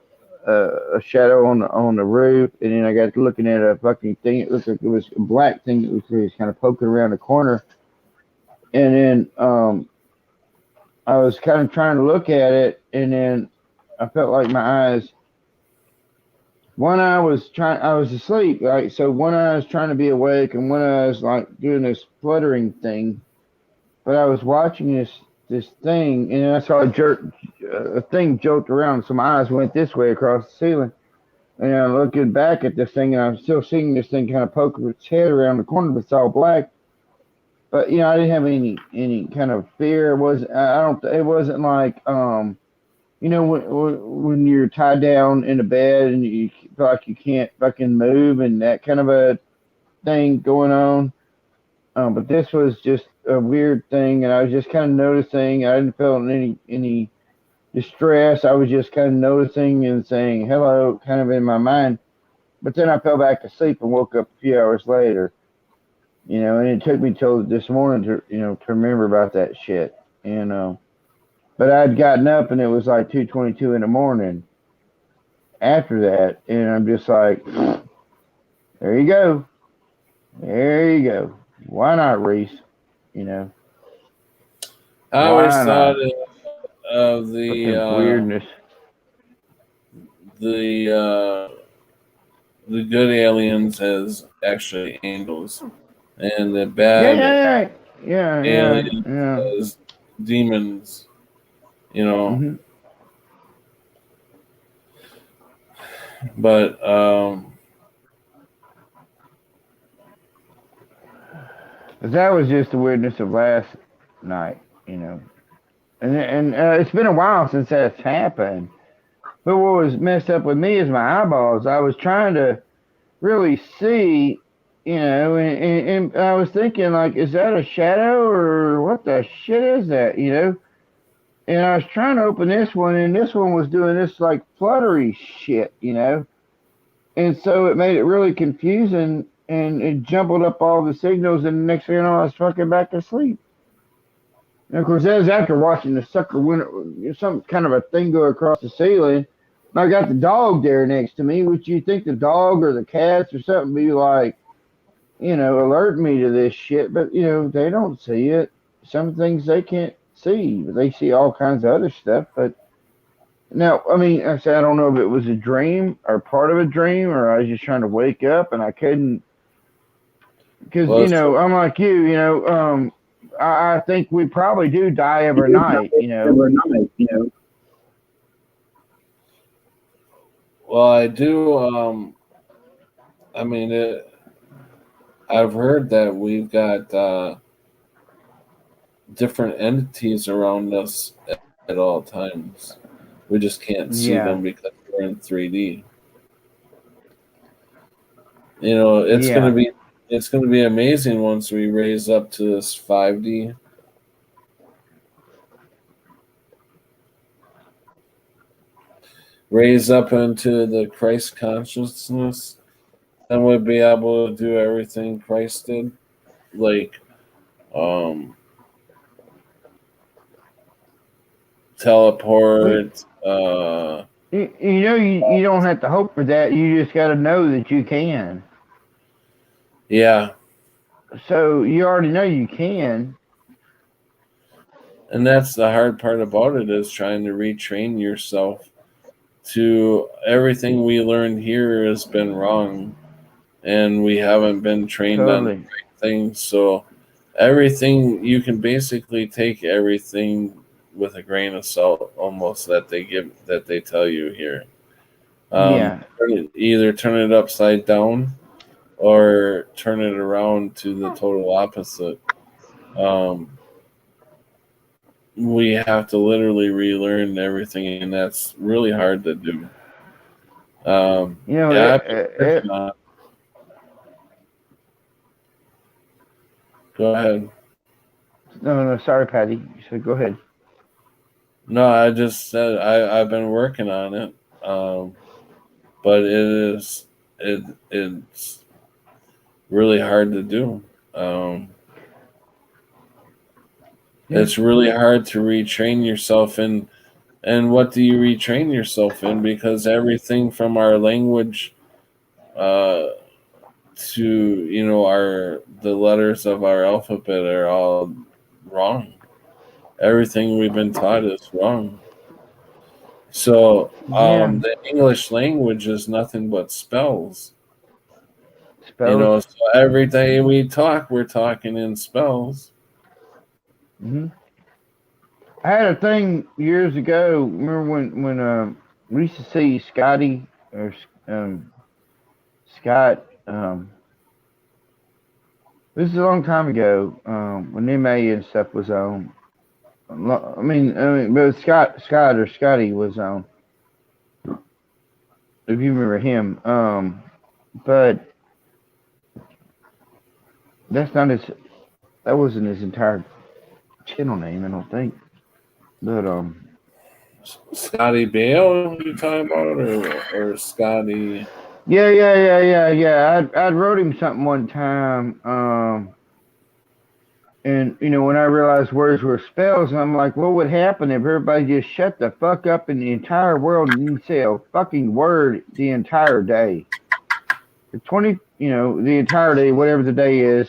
a shadow on the roof, and then I got looking at a fucking thing. It looked like it was a black thing that was kind of poking around the corner. And then I was kind of trying to look at it, and then I felt like my eyes. One eye was trying. I was asleep, right? So one eye was trying to be awake, and one eye was like doing this fluttering thing. But I was watching this thing, and I saw a thing jolt around. So my eyes went this way across the ceiling, and I'm looking back at this thing, and I'm still seeing this thing kind of poke its head around the corner, but it's all black. But I didn't have any kind of fear. It was I don't. It wasn't like when you're tied down in a bed and you feel like you can't fucking move and that kind of a thing going on. But this was just a weird thing, and I was just kind of noticing. I didn't feel any distress. I was just kind of noticing and saying hello, kind of in my mind. But then I fell back to sleep and woke up a few hours later. And it took me till this morning to remember about that shit. But I'd gotten up and it was like 2:22 in the morning after that, and I'm just like, there you go. There you go. Why not, Reese? I always thought of the weirdness. The good aliens as actually angels, and the bad aliens as demons. Mm-hmm. But that was just the weirdness of last night, and it's been a while since that's happened. But what was messed up with me is my eyeballs. I was trying to really see, and I was thinking like, is that a shadow or what the shit is that, And I was trying to open this one, and this one was doing this like fluttery shit, And so it made it really confusing, and it jumbled up all the signals, and the next thing you know, I was fucking back to sleep. And of course, that was after watching the sucker some kind of a thing go across the ceiling. And I got the dog there next to me, which you think the dog or the cats or something be like, alert me to this shit, but they don't see it. Some things they can't see, but they see all kinds of other stuff. But now, I mean, I said I don't know if it was a dream or part of a dream, or I was just trying to wake up and I couldn't, because I'm like you, I think we probably do die every night, Well, I do. I mean, I've heard that we've got different entities around us at all times. We just can't see them because we're in 3D. It's gonna be amazing once we raise up to this 5D. Raise up into the Christ consciousness, and we'll be able to do everything Christ did, like teleport. You don't have to hope for that. You just got to know that you can. Yeah. So you already know you can. And that's the hard part about it, is trying to retrain yourself to everything we learned here has been wrong, and we haven't been trained on the right things. So everything, you can basically take everything with a grain of salt almost that they tell you here. Either turn it upside down or turn it around to the total opposite. We have to literally relearn everything, and that's really hard to do. Go ahead. No, sorry, Patty. So go ahead. No, I just said I've been working on it, but it's really hard to do. It's really hard to retrain yourself in. And what do you retrain yourself in? Because everything from our language to the letters of our alphabet are all wrong. Everything we've been taught is wrong. So the English language is nothing but spells. Spells. So every day we talk, we're talking in spells. Mm-hmm. I had a thing years ago. Remember when we used to see Scotty or Scott? This is a long time ago when MA and stuff was on. But Scott or Scotty was on. If you remember him, but that's not his. That wasn't his entire channel name, I don't think. But Scotty Bale, you talking about, or Scotty? Yeah. I'd wrote him something one time, and when I realized words were spells, I'm like, what would happen if everybody just shut the fuck up in the entire world and didn't say a fucking word the entire day? For the entire day, whatever the day is,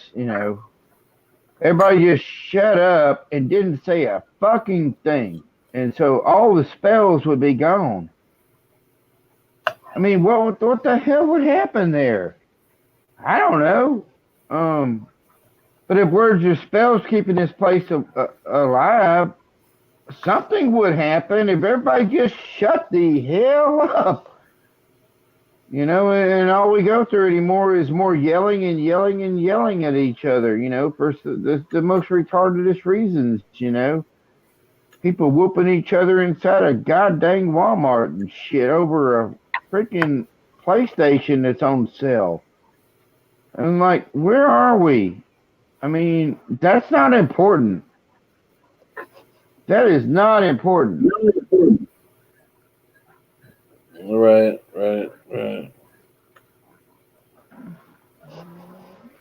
everybody just shut up and didn't say a fucking thing. And so all the spells would be gone. I mean, what the hell would happen there? I don't know. But if words are spells keeping this place alive, something would happen if everybody just shut the hell up. And all we go through anymore is more yelling and yelling and yelling at each other, for the most retardedest reasons, People whooping each other inside a goddamn Walmart and shit over a freaking PlayStation that's on sale. And like, where are we? I mean, that's not important. That is not important. Right.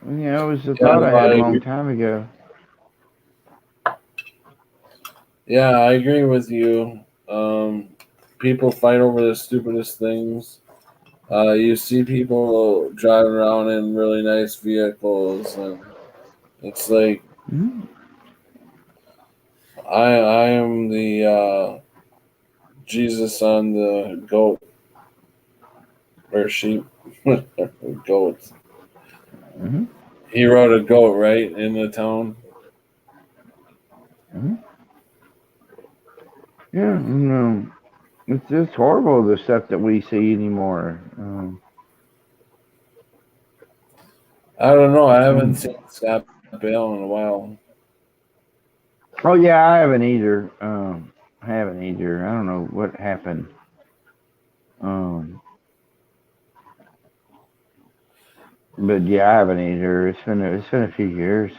It was a thought I had a long time ago. Yeah, I agree with you. People fight over the stupidest things. You see people driving around in really nice vehicles, and it's like, I am the Jesus on the goat or sheep, goats. Mm-hmm. He rode a goat right in the town. Mm-hmm. Yeah, it's just horrible, the stuff that we see anymore. I don't know. I haven't seen Scott Bale in a while. Oh yeah, I haven't either. I don't know what happened. But yeah, I haven't either. It's been a few years.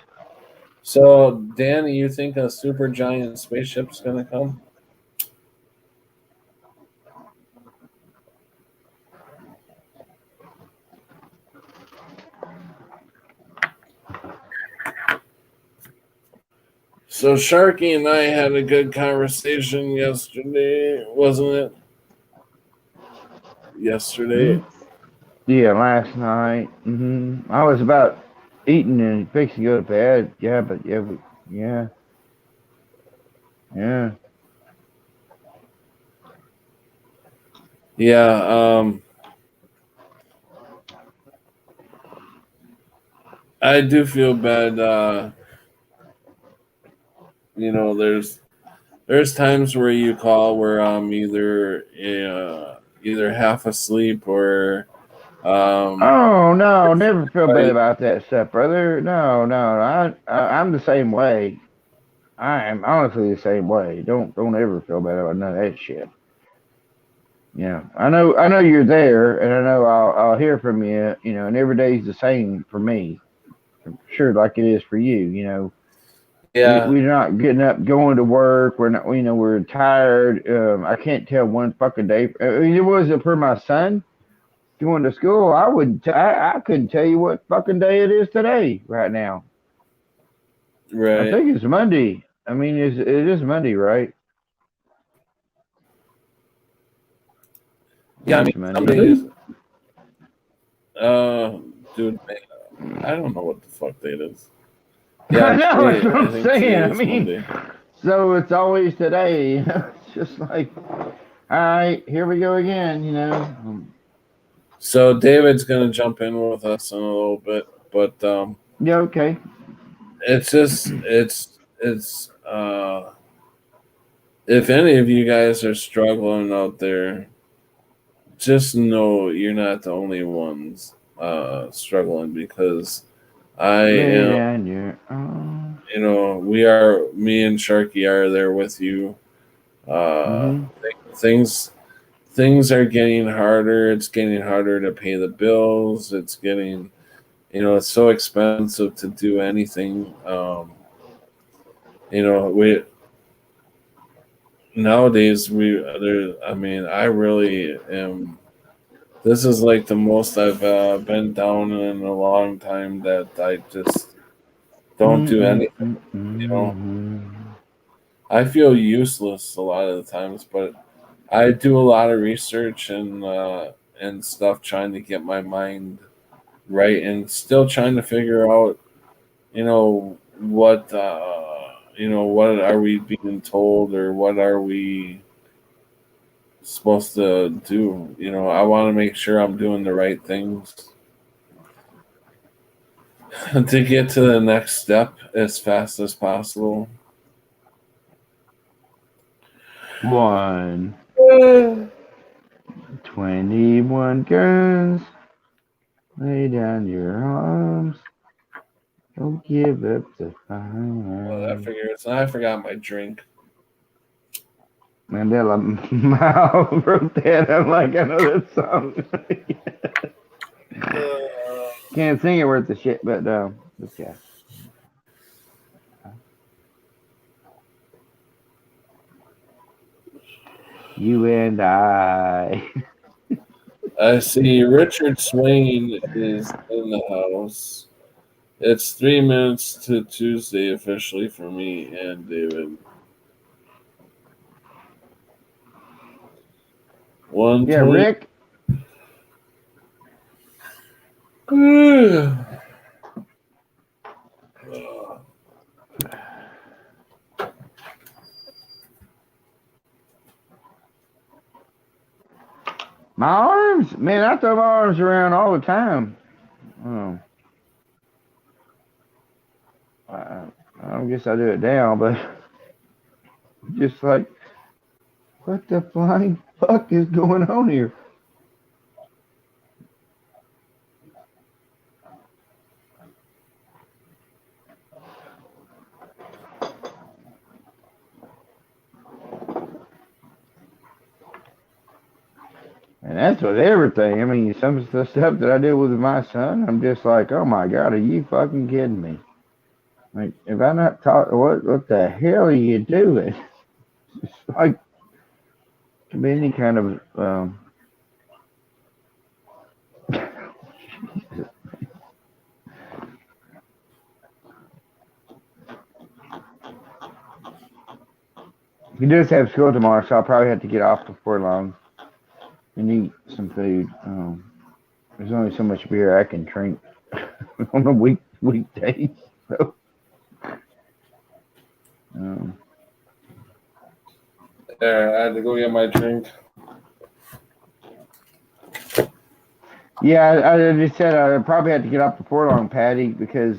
So, Danny, you think a super giant spaceship's gonna come? So Sharky and I had a good conversation yesterday, wasn't it? Yesterday. Yeah, last night. I was about eating and fixing to go to bed. Yeah, but yeah. Yeah, I do feel bad. There's times where you call where I'm either half asleep or Oh no, never feel bad about that stuff, brother. No, I'm the same way. I am honestly the same way. Don't ever feel bad about none of that shit. Yeah, I know you're there, and I know I'll hear from you. And every day's the same for me. I'm sure, like it is for you. Yeah. We're not getting up, going to work. We're not. We're tired. I can't tell one fucking day. It was for my son. going to school. I would. I couldn't tell you what fucking day it is today. Right now, I Right. think it's Monday. I mean, it is Monday, right? Yeah, I It's mean, some Monday. days, dude, I don't know what the fuck date is. Yeah, I know. That's what I I'm think saying. today I is mean, Monday. so it's always today. It's just like, all right, here we go again. So David's gonna jump in with us in a little bit, but Yeah. Okay. it's just if any of you guys are struggling out there, just know you're not the only ones struggling because I Lay am. down your We are. Me and Sharky are there with you. Uh, Mm-hmm. things things are getting harder. It's getting harder to pay the bills. It's getting, it's so expensive to do anything. We nowadays we there. I mean, I really am. This is like the most I've been down in a long time. That I just don't do anything. You know, I feel useless a lot of the times, but I do a lot of research and stuff, trying to get my mind right, and still trying to figure out, what are we being told, or what are we supposed to do. I want to make sure I'm doing the right things to get to the next step as fast as possible. 21 guns. Lay down your arms. Don't give up the Well, that fight. figures. I forgot my drink. Mandela wrote that. I'm like, I know that song. Uh, Can't sing it worth the shit, but yeah. You and I. I see Richard Swain is in the house. It's 3 minutes to Tuesday officially for me and David. One Yeah, twenty. Rick. My arms, man, I throw my arms around all the time. Oh, I, I don't guess I do it now, but just like, what the flying fuck is going on here? And that's with everything. I mean, some of the stuff that I did with my son, I'm just like, oh my god, are you fucking kidding me? Like, if I not taught, what the hell are you doing? It's like to be any kind of he does have school tomorrow, so I'll probably have to get off before long and eat some food. There's only so much beer I can drink on a weekdays. So, um, There, I had to go get my drink. yeah, I just said I probably have to get off before long, Patty, because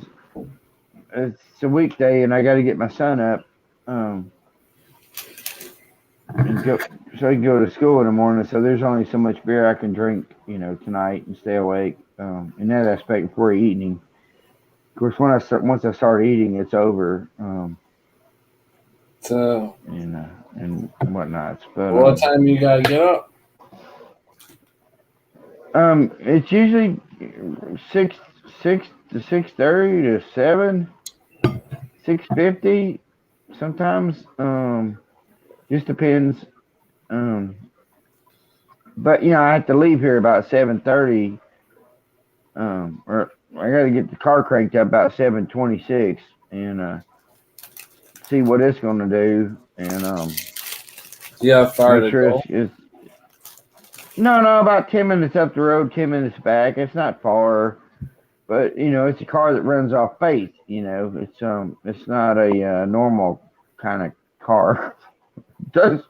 it's a weekday and I got to get my son up and go so he can go to school in the morning. So there's only so much beer I can drink, tonight and stay awake. In that aspect, before eating. Of course, once I start eating, it's over. So, And whatnot. But what time you gotta get up? it's usually 6 to 6:30 to 7, 6:50. Sometimes just depends. Um, But I have to leave here about 7:30. Or I got to get the car cranked up about 7:26 and see what it's going to do and Yeah, far make to sure go. it's no about 10 minutes up the road, 10 minutes back. It's not far, but it's a car that runs off faith. It's not a normal kind of car. It does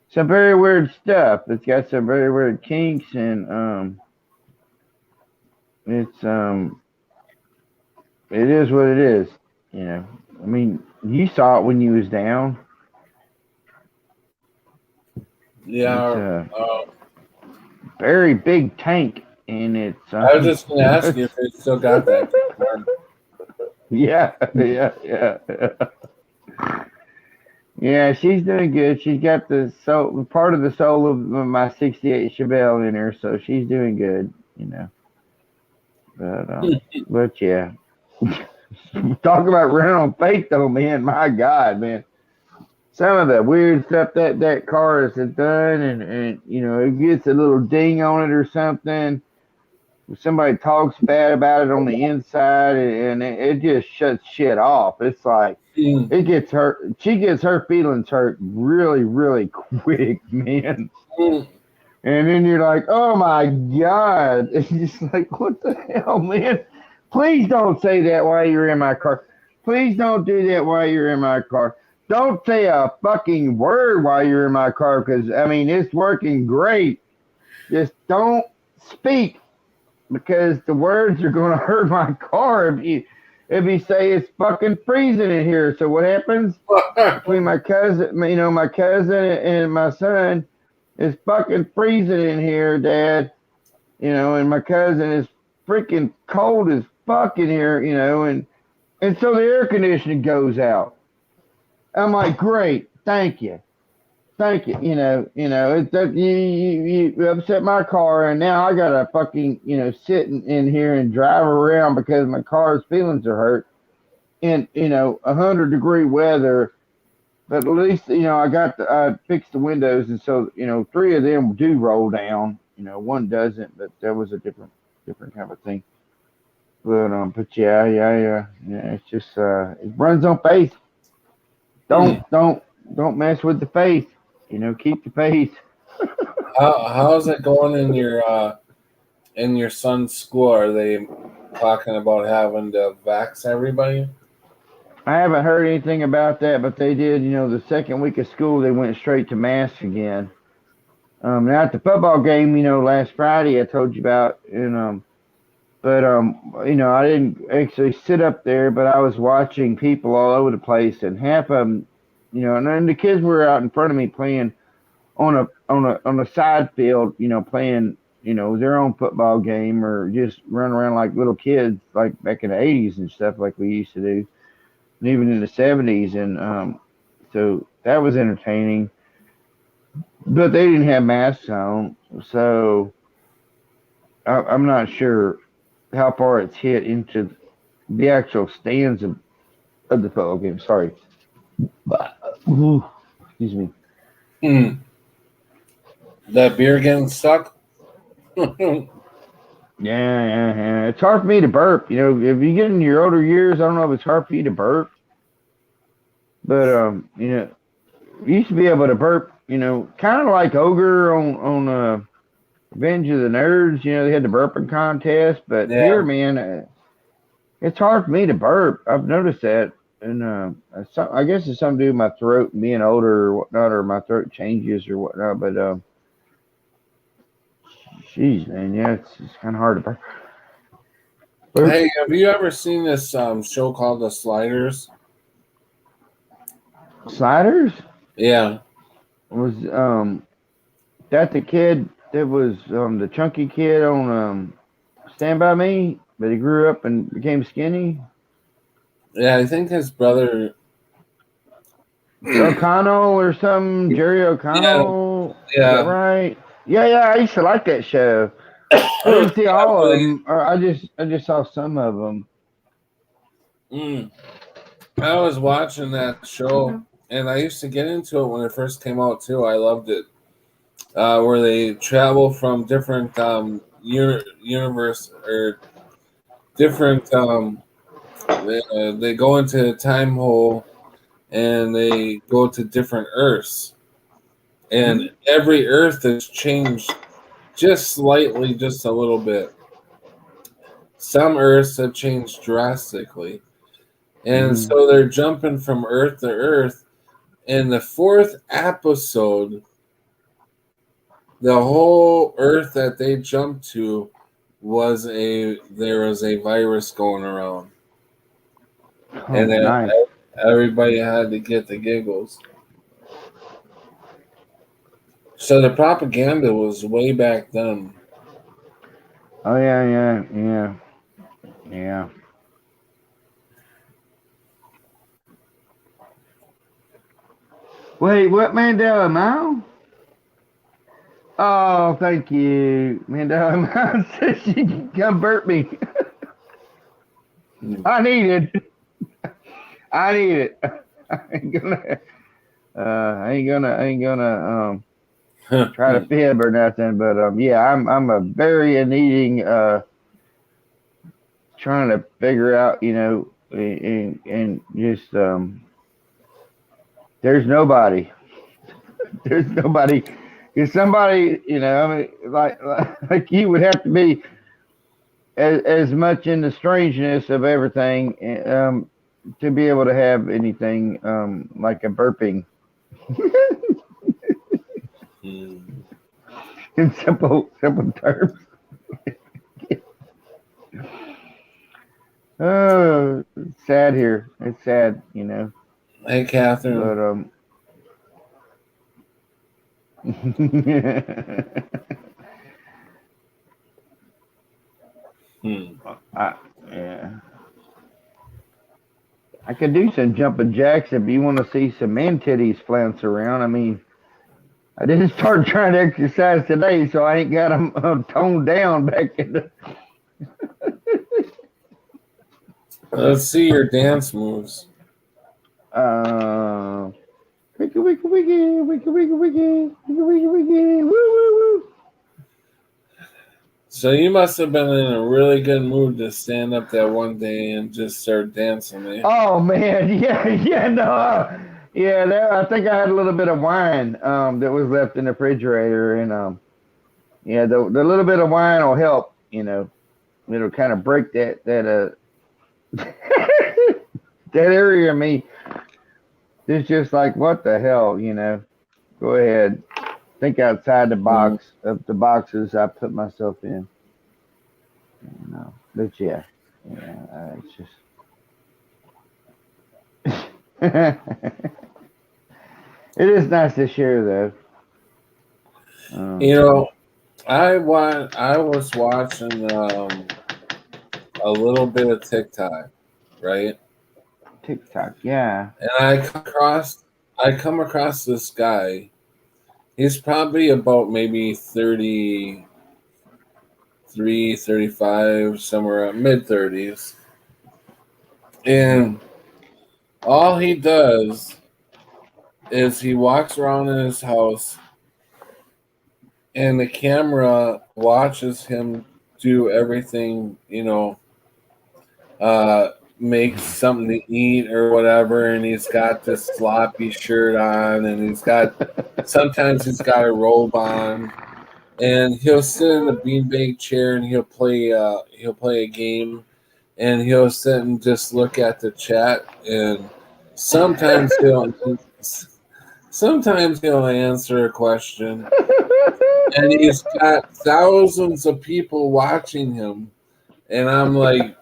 some very weird stuff. It's got some very weird kinks and it's it is what it is. I mean, you saw it when you was down. It's Yeah. a very big tank, and it's I was just going to ask you if they still got that. yeah, yeah, yeah, yeah. She's doing good. She's got the soul, part of the soul of my '68 Chevelle in her, so she's doing good. But yeah, talk about running on faith, though, man. My God, man. Some of the weird stuff that car has done, and it gets a little ding on it or something. Somebody talks bad about it on the inside, and it just shuts shit off. It's like Mm. it gets her. She gets her feelings hurt really, really quick, man. Mm. And then you're like, oh my God. It's just like, what the hell, man? Please don't say that while you're in my car. Please don't do that while you're in my car. Don't say a fucking word while you're in my car because, I mean, it's working great. Just don't speak because the words are going to hurt my car if you say it's fucking freezing in here. So what happens between my cousin, my cousin and my son, it's fucking freezing in here, Dad. And my cousin is freaking cold as fuck in here, and so the air conditioning goes out. I'm like, great, thank you. Thank you. It's that you upset my car, and now I gotta fucking sit in here and drive around because my car's feelings are hurt in 100-degree weather. But at least I fixed the windows, and so three of them do roll down. One doesn't, but that was a different kind of thing. But yeah. It's just it runs on faith. Don't mess with the faith. Keep the faith. How's it going in your son's school? Are they talking about having to vax everybody? I haven't heard anything about that, but they did. The second week of school, they went straight to mass again. Now at the football game, last Friday I told you about, but I didn't actually sit up there, but I was watching people all over the place, and half of them, and then the kids were out in front of me playing on a side field, playing their own football game or just running around like little kids, like back in the '80s and stuff, like we used to do, and even in the '70s, and so that was entertaining. But they didn't have masks on, so I'm not sure how far it's hit into the actual stands of the football game. Sorry. Excuse me. That beer getting stuck? Yeah. It's hard for me to burp. If you get in your older years, I don't know if it's hard for you to burp. But you used to be able to burp, kind of like Ogre on Revenge of the Nerds. They had the burping contest, but Yeah. here, man, it's hard for me to burp. I've noticed that, and I guess it's something to do with my throat and being older or whatnot, or my throat changes or whatnot. But jeez, man, yeah, it's kind of hard to burp. Hey, have you ever seen this show called The Sliders? Sliders Yeah. was that the kid that was the chunky kid on Stand By Me, but he grew up and became skinny. Yeah, I think his brother O'Connell or some Jerry O'Connell. Yeah. Is that right? Yeah. I used to like that show. I didn't see all of them, or I just saw some of them. I was watching that show, and I used to get into it when it first came out too. I loved it. where they travel from different universe or different. They go into a time hole and they go to different Earths, and every Earth has changed just slightly, just a little bit. Some Earths have changed drastically, and so they're jumping from Earth to Earth. In the fourth episode, the whole Earth that they jumped to there was a virus going around, and Nice. everybody had to get the giggles. So the propaganda was way back then. Oh yeah. Wait, what Mandela Mile? Oh, thank you. Mandela Mile said she can come burp me. I need it. I need it. I ain't gonna try to fib or nothing, but yeah, I'm a very needing trying to figure out, and just there's nobody. There's nobody. If somebody, I mean, like you would have to be as much in the strangeness of everything, to be able to have anything like a burping in simple terms. Oh, it's sad here. It's sad, Hey, Catherine. but yeah. I could do some jumping jacks if you want to see some man titties flounce around. I mean, I didn't start trying to exercise today, so I ain't got them toned down back in the. Let's see your dance moves. Wiggy, wiggy, wiggy, wiggy, wiggy, wiggy, wiggy, wiggy, wiggy, woo, woo, woo. So you must have been in a really good mood to stand up that one day and just start dancing, eh? Oh man, I think I had a little bit of wine that was left in the refrigerator, and yeah, the little bit of wine will help, it'll kind of break that that area of me. It's just like, what the hell, Go ahead, think outside the box of the boxes I put myself in. But yeah, it's just. It is nice to share, though. I was watching a little bit of TikTok, right? TikTok, yeah. And I come across this guy. He's probably about maybe 33, 35, somewhere mid 30s. And all he does is he walks around in his house and the camera watches him do everything, make something to eat or whatever, and he's got this sloppy shirt on, and sometimes he's got a robe on, and he'll sit in the beanbag chair and he'll play a game, and he'll sit and just look at the chat, and sometimes he'll answer a question, and he's got thousands of people watching him, and I'm like,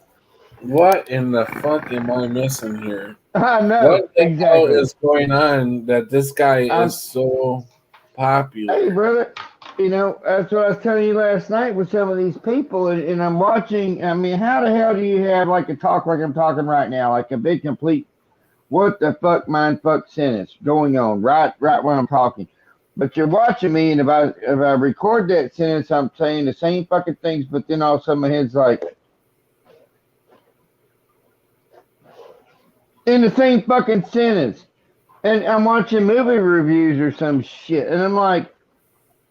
what in the fuck am I missing here? I know, what the exactly. hell is going on that this guy is so popular? Hey, brother, that's what I was telling you last night with some of these people, and I'm watching. I mean, how the hell do you have like a talk like I'm talking right now, like a big complete what the fuck mind fuck sentence going on right when I'm talking? But you're watching me, and if I record that sentence, I'm saying the same fucking things, but then all of a sudden my head's like, in the same fucking sentence. And I'm watching movie reviews or some shit, and I'm like,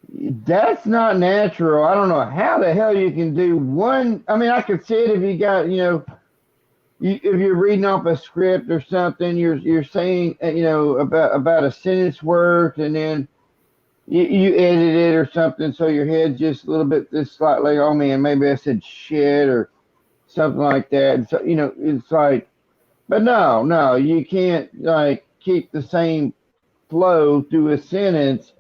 That's not natural. I don't know how the hell you can do one. I mean, I could see it if you got, if you're reading off a script or something, you're saying, about a sentence worth, and then you edit it or something, so your head just a little bit this slightly. Oh man, maybe I said shit or something like that. And so it's like, but no, you can't like keep the same flow through a sentence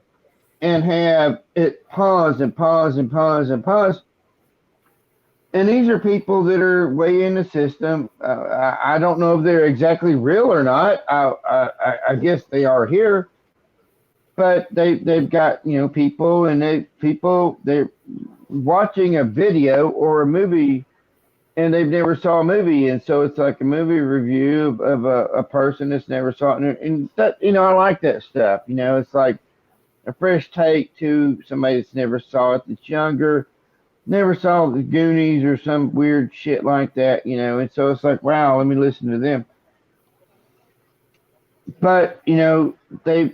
and have it pause and pause and pause and pause. And these are people that are way in the system. I don't know if they're exactly real or not. I guess they are here, but they've got people, and they're watching a video or a movie, and they've never saw a movie, and so it's like a movie review of a person that's never saw it, and that I like that stuff. It's like a fresh take to somebody that's never saw it, that's younger, never saw the Goonies or some weird shit like that, and so it's like, wow, let me listen to them. But they've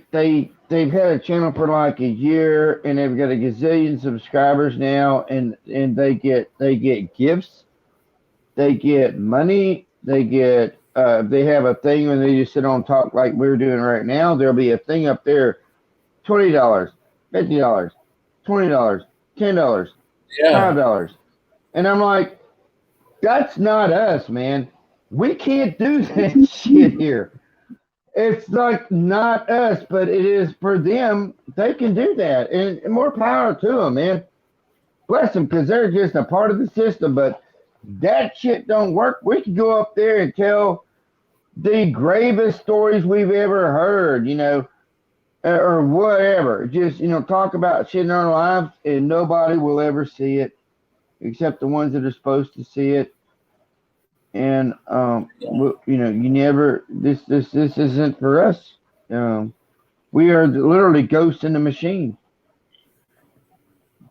had a channel for like a year, and they've got a gazillion subscribers now, and they get gifts, they get money, they have a thing when they just sit on talk like we're doing right now. There'll be a thing up there, $20, $50, $20, $10, $5, and I'm like, that's not us, man. We can't do that shit here. It's like not us, but it is for them. They can do that, and more power to them, man. Bless them, because they're just a part of the system. But that shit don't work. We could go up there and tell the gravest stories we've ever heard, or whatever. Just talk about shit in our lives, and nobody will ever see it except the ones that are supposed to see it. And you never. This isn't for us. We are literally ghosts in the machine.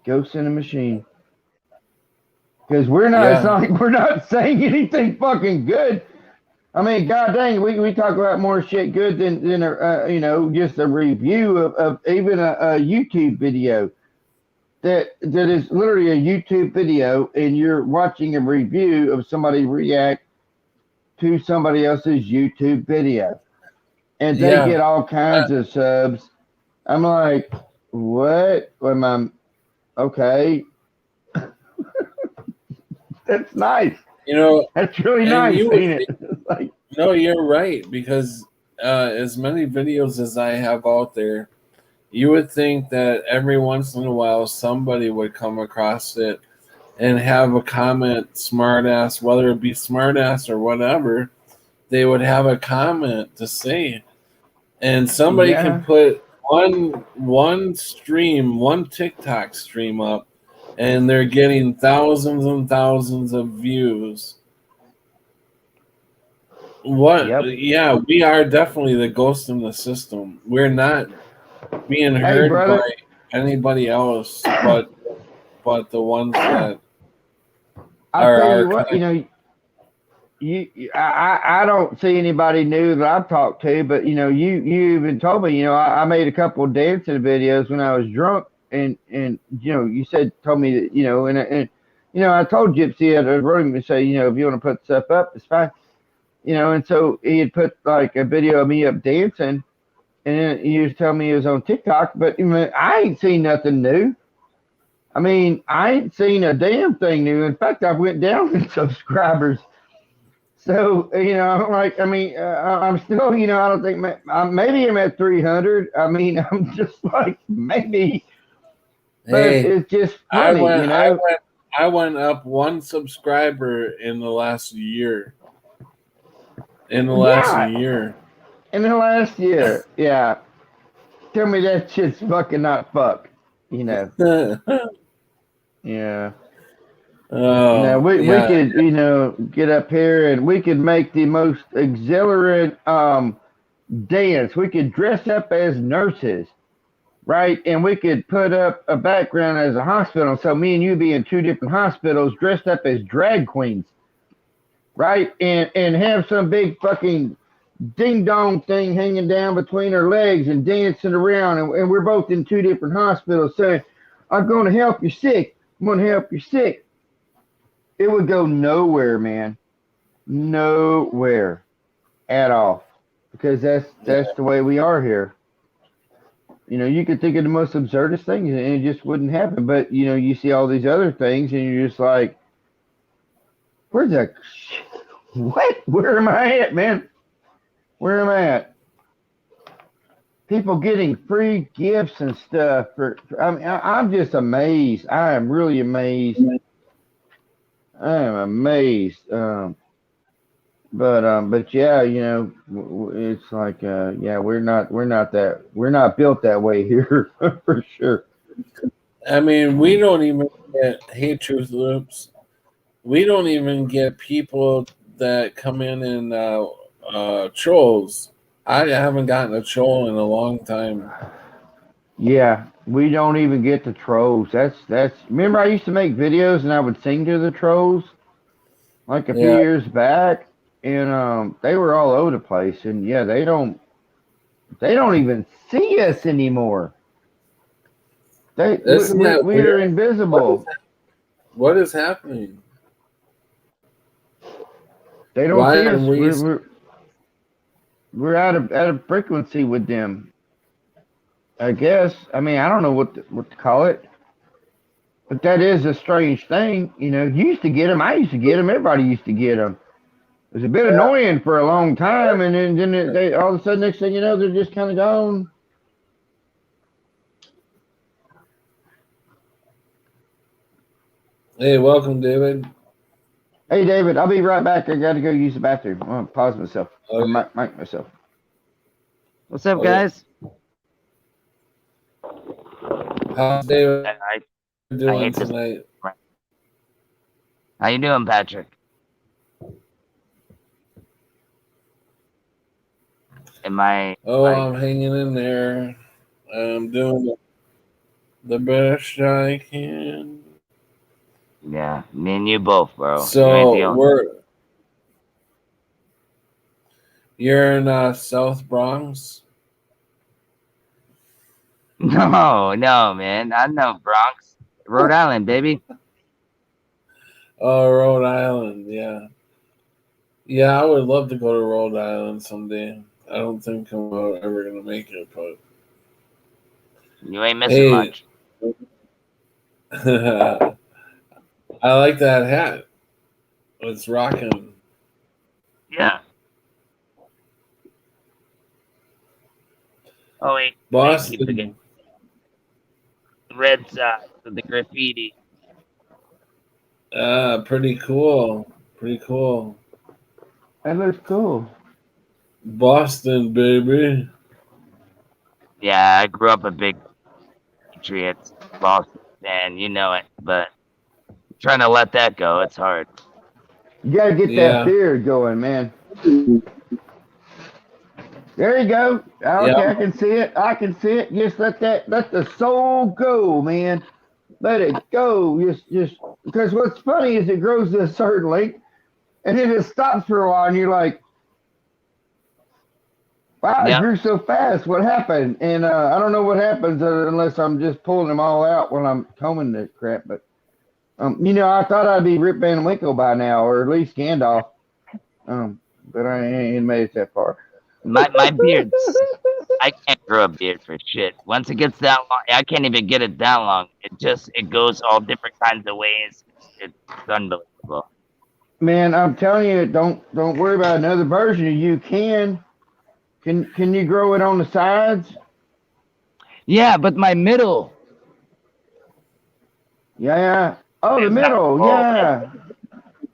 Ghosts in the machine. Because we're not. It's not like we're not saying anything fucking good. I mean, god dang, we talk about more shit good than just a review of even a YouTube video. That is literally a YouTube video, and you're watching a review of somebody react to somebody else's YouTube video, and they get all kinds of subs. I'm like, what? Am I okay? That's nice. That's really nice, ain't it? No, you're right, because as many videos as I have out there, you would think that every once in a while somebody would come across it and have a comment, smartass, whether it be smartass or whatever, they would have a comment to say. And somebody can put one stream, one TikTok stream up, and they're getting thousands and thousands of views. Yeah, we are definitely the ghost in the system. We're not being heard by anybody else but the ones that I'll tell you what, I don't see anybody new that I've talked to, but you even told me, I made a couple of dancing videos when I was drunk, and you told me that, and I told Gypsy at a room to say, if you want to put stuff up, it's fine, and so he had put like a video of me up dancing. And then he was telling me it was on TikTok, but I ain't seen nothing new. I mean, I ain't seen a damn thing new. In fact, I went down in subscribers. So, I'm like, I'm still, I don't think, maybe I'm at 300. I mean, I'm just like, maybe. But it's just funny, I went up one subscriber in the last year. In the last year, yeah. Tell me that shit's fucking not fuck, Yeah. Oh, we could, get up here and we could make the most exhilarant dance. We could dress up as nurses, right? And we could put up a background as a hospital. So me and you be in two different hospitals dressed up as drag queens, right? And have some big fucking ding dong thing hanging down between her legs and dancing around, and we're both in two different hospitals saying, I'm going to help you sick. I'm going to help you sick. It would go nowhere, man. Nowhere at all. Because that's the way we are here. You know, you could think of the most absurdest things and it just wouldn't happen. But, you know, you see all these other things and you're just like, where's that? What? Where am I at, man? Where am I at? People getting free gifts and stuff. I'm just amazed. I am really amazed. I am amazed. But yeah, you know, it's like, yeah, we're not built that way here for sure. I mean, we don't even get, hey, Truth Loops, we don't even get people that come in and trolls. I haven't gotten a troll in a long time. Yeah, we don't even get the trolls. That's. Remember, I used to make videos and I would sing to the trolls, like a few Yeah. years back, and they were all over the place. And yeah, they don't even see us anymore. We're invisible. What is happening? They don't Why see are us. we? We're out of frequency with them. I guess. I mean, I don't know what to call it. But that is a strange thing. You know, you used to get them. I used to get them. Everybody used to get them. It was a bit annoying for a long time, and then they all of a sudden, next thing you know, they're just kind of gone. Hey, welcome, David. Hey, David, I'll be right back. I got to go use the bathroom. I'm going to pause myself. Okay. Mic myself. What's up, Okay. guys? How's David I doing hate this. tonight? How you doing, Patrick? Am I? Oh, I'm hanging in there. I'm doing the best I can. Yeah, me and you both, bro. You ain't the So only- you're in South Bronx. No, man. I know Bronx, Rhode Island, baby. Oh, Rhode Island, yeah. Yeah, I would love to go to Rhode Island someday. I don't think I'm ever gonna make it, but You ain't missing much. I like that hat. It's rocking. Yeah. Oh wait, Boston. Red side with the graffiti. Pretty cool. Pretty cool. That looks cool. Boston, baby. Yeah, I grew up a big Patriots, Boston fan, you know it, but trying to let that go, it's hard. You got to get that beard going, man. There you go. Okay, I can see it. I can see it. Just let the soul go, man. Let it go. Just because what's funny is it grows to a certain length, and then it stops for a while, and you're like, wow, it grew so fast. What happened? And I don't know what happens unless I'm just pulling them all out when I'm combing the crap. But you know, I thought I'd be Rip Van Winkle by now, or at least Gandalf. But I ain't made it that far. My beard, I can't grow a beard for shit. Once it gets that long, I can't even get it that long. It goes all different kinds of ways. It's unbelievable. Man, I'm telling you, don't worry about another version of you. Can you grow it on the sides? Yeah, but my middle. Yeah. Oh, the middle. Yeah.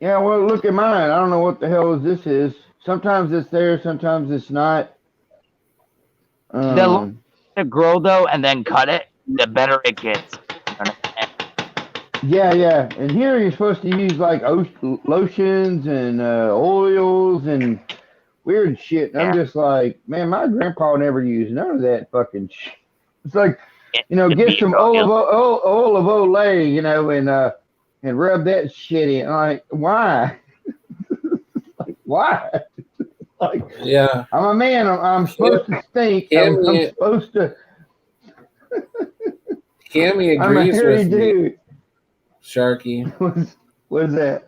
Yeah. Well, look at mine. I don't know what the hell this is. Sometimes it's there, sometimes it's not. The longer to grow though, and then cut it, the better it gets. Yeah. And here you're supposed to use like lotions and oils and weird shit. And I'm just like, man, my grandpa never used none of that fucking shit. It's like, you know, get some olive Olay, you know, and rub that shit in. I'm like, why? Like, why? Like, Yeah. I'm a man. I'm supposed to stink. I'm Cammy, supposed to. Cammy I'm a agrees hairy with me, dude. Sharky. What's that?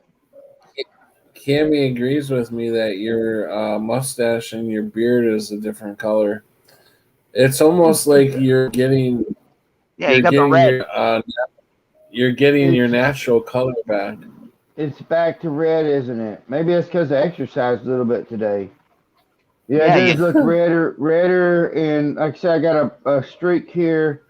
Cammy agrees with me that your mustache and your beard is a different color. It's almost like you're getting Yeah, you got the red. you're getting your It's natural color back. it's back to red, isn't it? Maybe that's because I exercised a little bit today. Yeah, it Yeah, does look redder, and like I said, I got a streak here,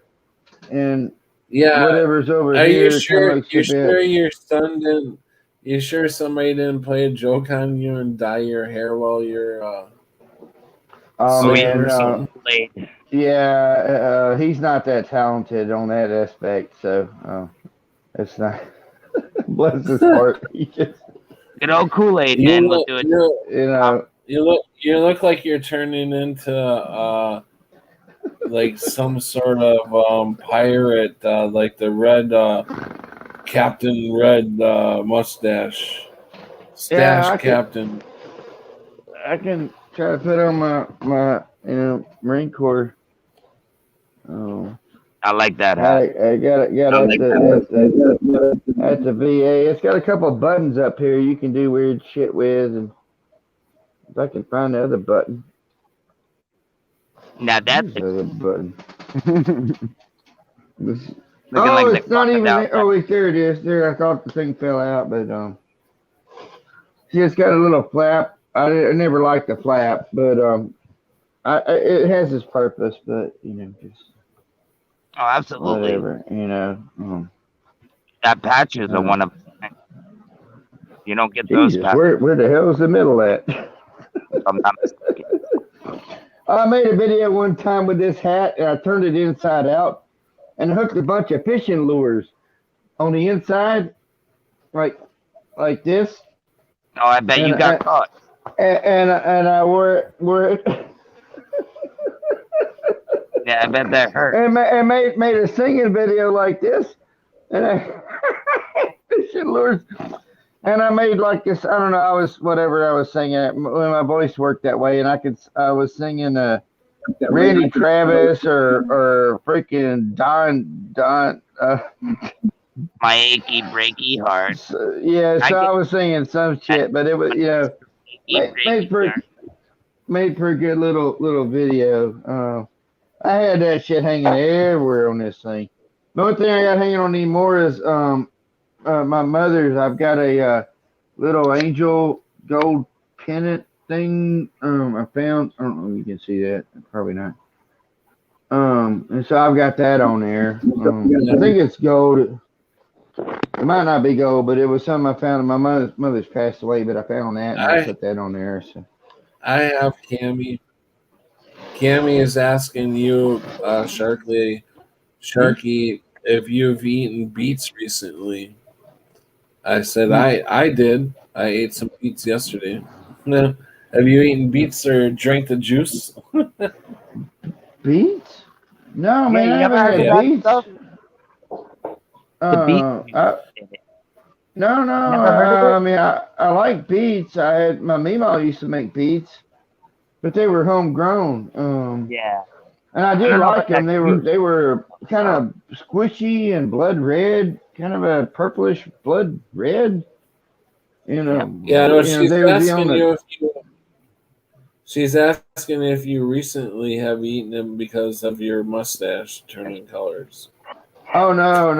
and Yeah. whatever's over Are you here kind of sure? looks a You bit. sure your son didn't? You sure somebody didn't play a joke on you and dye your hair while you're Oh sick man, or something? Kool-Aid. yeah, he's not that talented on that aspect, so it's not. Bless his heart, he just, Good old Kool-Aid, You man, will look, do it. you know. you look like you're turning into like some sort of pirate, like the red Captain Red mustache, Yeah, stash captain. I can try to put on my Marine Corps. Oh, I like that I hat. I got it I at like the VA. It's got a couple of buttons up here you can do weird shit with, and if I can find the other button. Now that's Where's the other button? This- looking like the it's not even crocodile. there. Oh wait, there it is. There, I thought the thing fell out, but see, it's got a little flap. I never liked the flap, but it has its purpose. But just Oh, absolutely. whatever, That patch is a one of. You don't get those Jesus, patches, where the hell is the middle at? if I'm not mistaken. I made a video one time with this hat, and I turned it inside out, and hooked a bunch of fishing lures on the inside, like this. Oh, I bet you got caught. And I wore it. Yeah, I bet that hurt. And made a singing video like this, and I fishing lures, and I made like this. I don't know. I was singing. When my voice worked that way, and I was singing Randy Travis or freaking Don. My achy breaky heart. So I was singing some shit, but it was made for a good little video. I had that shit hanging everywhere on this thing. The only thing I got hanging on anymore is my mother's. I've got a little angel gold pennant thing. I found. I don't know if you can see that. Probably not. And so I've got that on there. I think it's gold. It might not be gold, but it was something I found. My mother's passed away, but I found that and I put that on there. So I have Cammy. Cammy is asking you, Sharky, if you've eaten beets recently. I said I did. I ate some beets yesterday. Have you eaten beets or drank the juice? beets? No, man, you I never haven't heard had of beets. that stuff? The beets? No. Never heard of it? I mean, I like beets. My Meemaw used to make beets, but they were homegrown. Yeah. And I did like them. They were kind of squishy and blood red, kind of a purplish blood red. Yeah, no, she's asking if you recently have eaten them because of your mustache turning colors. Oh no.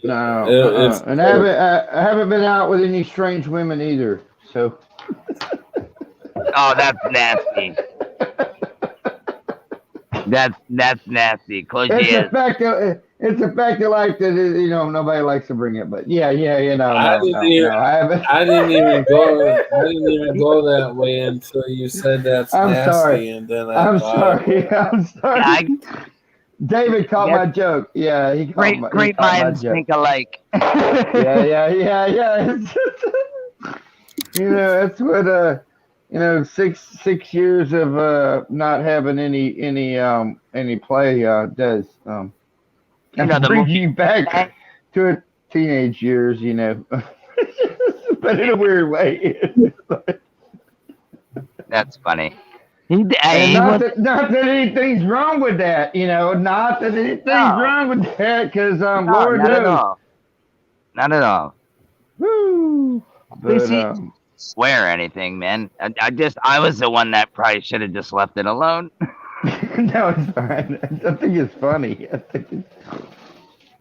And I haven't been out with any strange women either. So. Oh, that's nasty. That's nasty. Close your ears. It's a fact of life that nobody likes to bring it, but yeah, no. I didn't even go that way until you said that's nasty, sorry. and then I'm sorry. David caught my joke. Yeah, he caught my great minds think alike. Yeah. That's what 6 years of not having any play does. Brings you back to teenage years, but in a weird way. That's funny. And He not was not that anything's wrong with that, not that anything's no, wrong with that, because no, Lord not at knows. all. Not at all. Woo. They But see swear or anything, man. I was the one that probably should have just left it alone. no, it's fine. I think it's funny.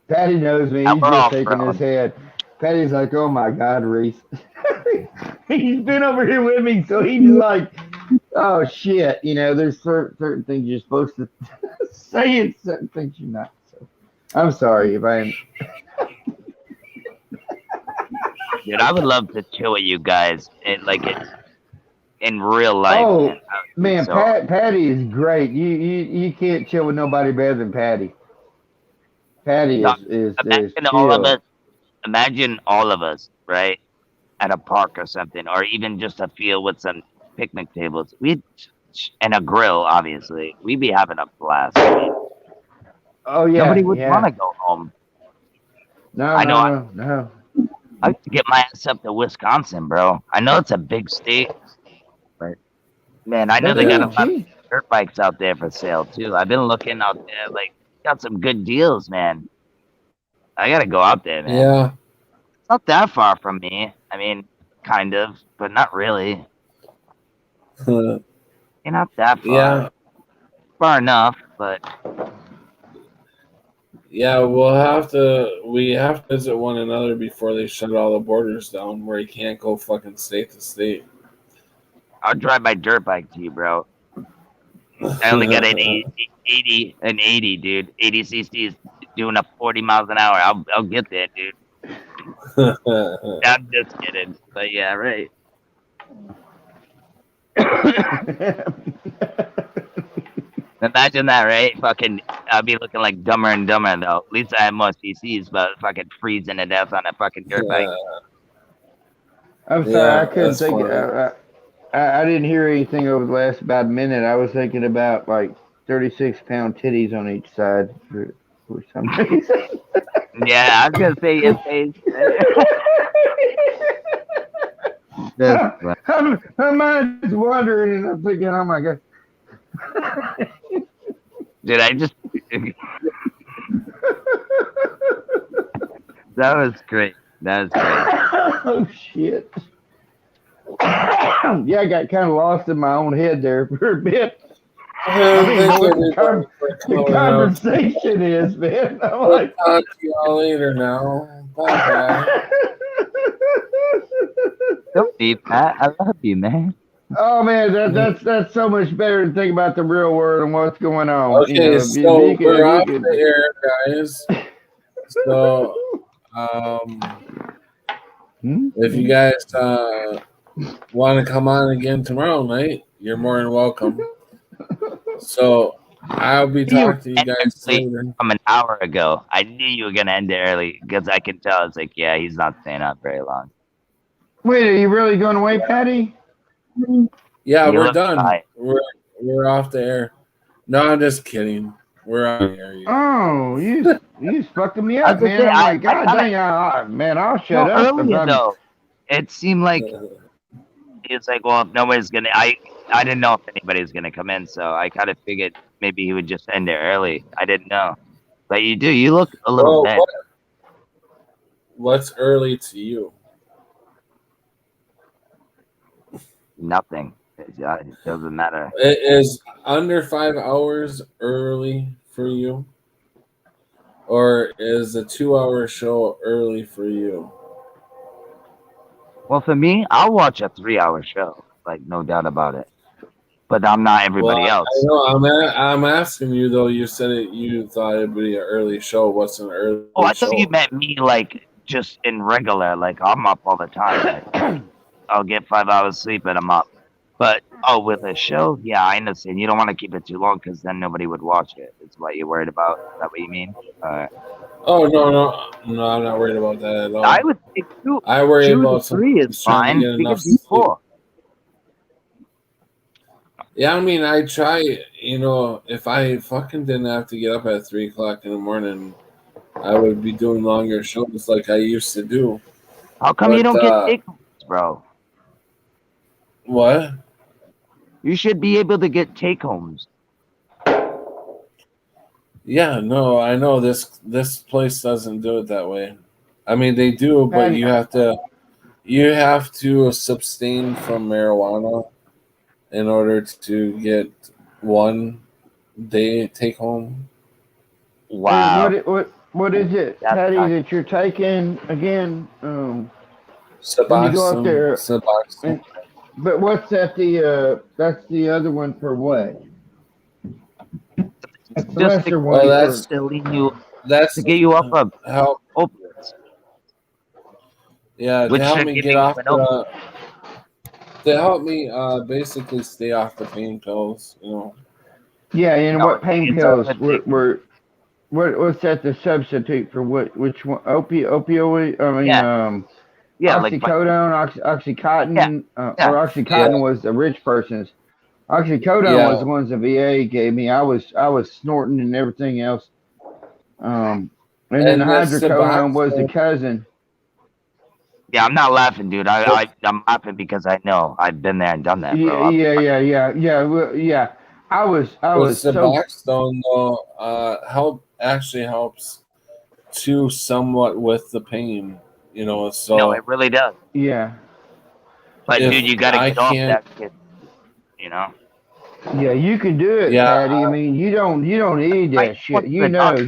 Patty knows me. He's We're all just shaking his grown. head. Patty's like, "Oh my God, Reese." He's been over here with me, so he's like, "Oh shit." There's certain things you're supposed to say and certain things you're not. So, I'm sorry if I'm. Dude, I would love to chill with you guys in real life, Oh man. man, So Patty is great. You can't chill with nobody better than Patty. Patty no, is imagine all of chill. us. Imagine all of us, right, at a park or something, or even just a field with some picnic tables. And a grill, obviously. We'd be having a blast. I mean, Oh yeah, nobody would want yeah. to go home. No, I know. no, no, no. I could get my ass up to Wisconsin, bro. I know it's a big state, but man, I know But they got a lot of gee, dirt bikes out there for sale too. I've been looking out there, got some good deals, man. I gotta go out there, man. Yeah. It's not that far from me. I mean, kind of, but not really. You're not that far. Yeah. Far enough, but Yeah, we have to visit one another before they shut all the borders down where you can't go fucking state to state. I'll drive my dirt bike to you, bro. I only got an 80, dude. 80 cc's doing a 40 miles an hour. I'll get there, dude. I'm just kidding. But yeah, right. Imagine that, right? Fucking, I'll be looking like Dumber and Dumber, though. At least I have more CCs, but fucking freezing to death on a fucking dirt bike. I'm sorry, Yeah, I couldn't that's think. funny. I didn't hear anything over the last about a minute. I was thinking about like 36-pound titties on each side for some reason. Yeah, I was gonna say your face. My mind is wandering, and I'm thinking, oh my God. Did I just? That was great. That was great. Oh shit. Yeah, I got kind of lost in my own head there for a bit. I mean, what the conversation is, man. I'm We'll like, talk to y'all later now. Bye. Don't be Pat. I love you, man. oh man, that's so much better to think about the real world and what's going on. Okay, so we're off the air, guys. So, if you guys want to come on again tomorrow night, you're more than welcome. So I'll be talking to you guys later. From an hour ago, I knew you were gonna end it early because I could tell. It's like, yeah, he's not staying up very long. Wait, are you really going away, Patty? Yeah, You we're look done. tired. We're off the air. No, I'm just kidding. We're on the air. Oh, you fucking me up, man. I'm like, God dang, man, I'll shut up. Earlier, though, it seemed like it's like, well, if nobody's gonna, I didn't know if anybody was gonna come in, so I kind of figured maybe he would just end it early. I didn't know, but you do. You look a little dead. What's early to you? Nothing. It doesn't matter. It is under 5 hours early for you, or is a 2-hour show early for you? Well, for me, I'll watch a 3-hour show, like no doubt about it. But I'm not everybody else. I know. I'm asking you though. You said it. You thought it'd be an early show. What's an early? Oh, I show? thought you meant me, like just in regular. Like I'm up all the time. Like, I'll get 5 hours sleep and I'm up. But with a show, yeah, I understand. You don't want to keep it too long because then nobody would watch it. It's what you're worried about. Is that what you mean? Oh no! I'm not worried about that at all. I would think two. I worry 2 about to 3 is fine. We could do 4. Yeah, I mean, I try. If I fucking didn't have to get up at 3 o'clock in the morning, I would be doing longer shows like I used to do. How come you don't get takeaways, bro? What? You should be able to get take homes. Yeah, no, I know this place doesn't do it that way. I mean, they do, but Patty, you have to abstain from marijuana in order to get 1 day take home. Wow. what is it, That's Patty, not that you're taking again? When you go up Suboxone, there, Suboxone. and but what's that? That's the other one for what? That's the just to lesser Well, one keep for. to lean you that's to get you off of help. opiates, Yeah, to which help should me give get you off an opiate. to help me basically stay off the pain pills. You know. Yeah, and No, what pain it's a pills good thing. what's that the substitute for which one? Opioid? I mean, Yeah, yeah, like oxycodone, yeah, oxycontin, or yeah. Yeah, oxycontin was the rich person's. Oxycodone was yeah. the ones the VA gave me. I was snorting and everything else. And then the And the hydrocodone was the Suboxone. cousin. Yeah, I'm not laughing, dude. I'm laughing because I know I've been there and done that, bro. Yeah. I The was so Suboxone though helps too somewhat with the pain. You know, No, it so really does. yeah. But dude, if you got to I get off can't, that shit. You know. Yeah, you can do it, yeah, Patty. I mean, you don't need I that shit. wasn't even up.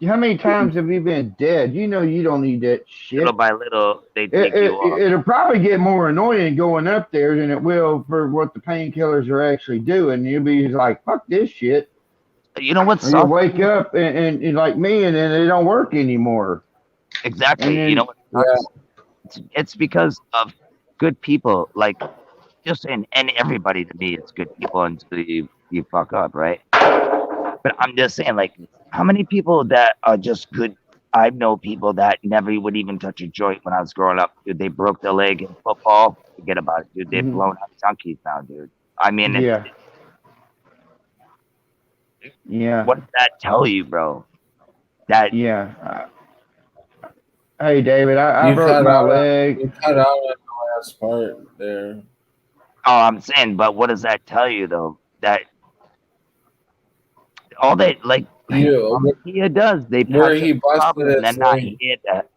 How many times have you been dead? You don't need that Little shit. by little, they take you off. It'll probably get more annoying going up there than it will for what the painkillers are actually doing. You'll be like, fuck this shit. You know what Or you'll sucks? wake up and like me and then it don't work anymore. Exactly. And You know then, what yeah, sucks? It's because of good people. Like just and everybody to me is good people until you fuck up, right? But I'm just saying, like, how many people that are just good? I know people that never would even touch a joint when I was growing up. Dude, they broke their leg in football. Forget about it, dude. They've mhm, blown out junkies now, dude. I mean, yeah, yeah, what does that tell you, bro? That yeah. Hey, David, I you broke cut my out leg. you cut out on the last part there. I'm saying, but what does that tell you though? That all they like all You the media does, they where patch up he the busted problem and his then not leg, hear that.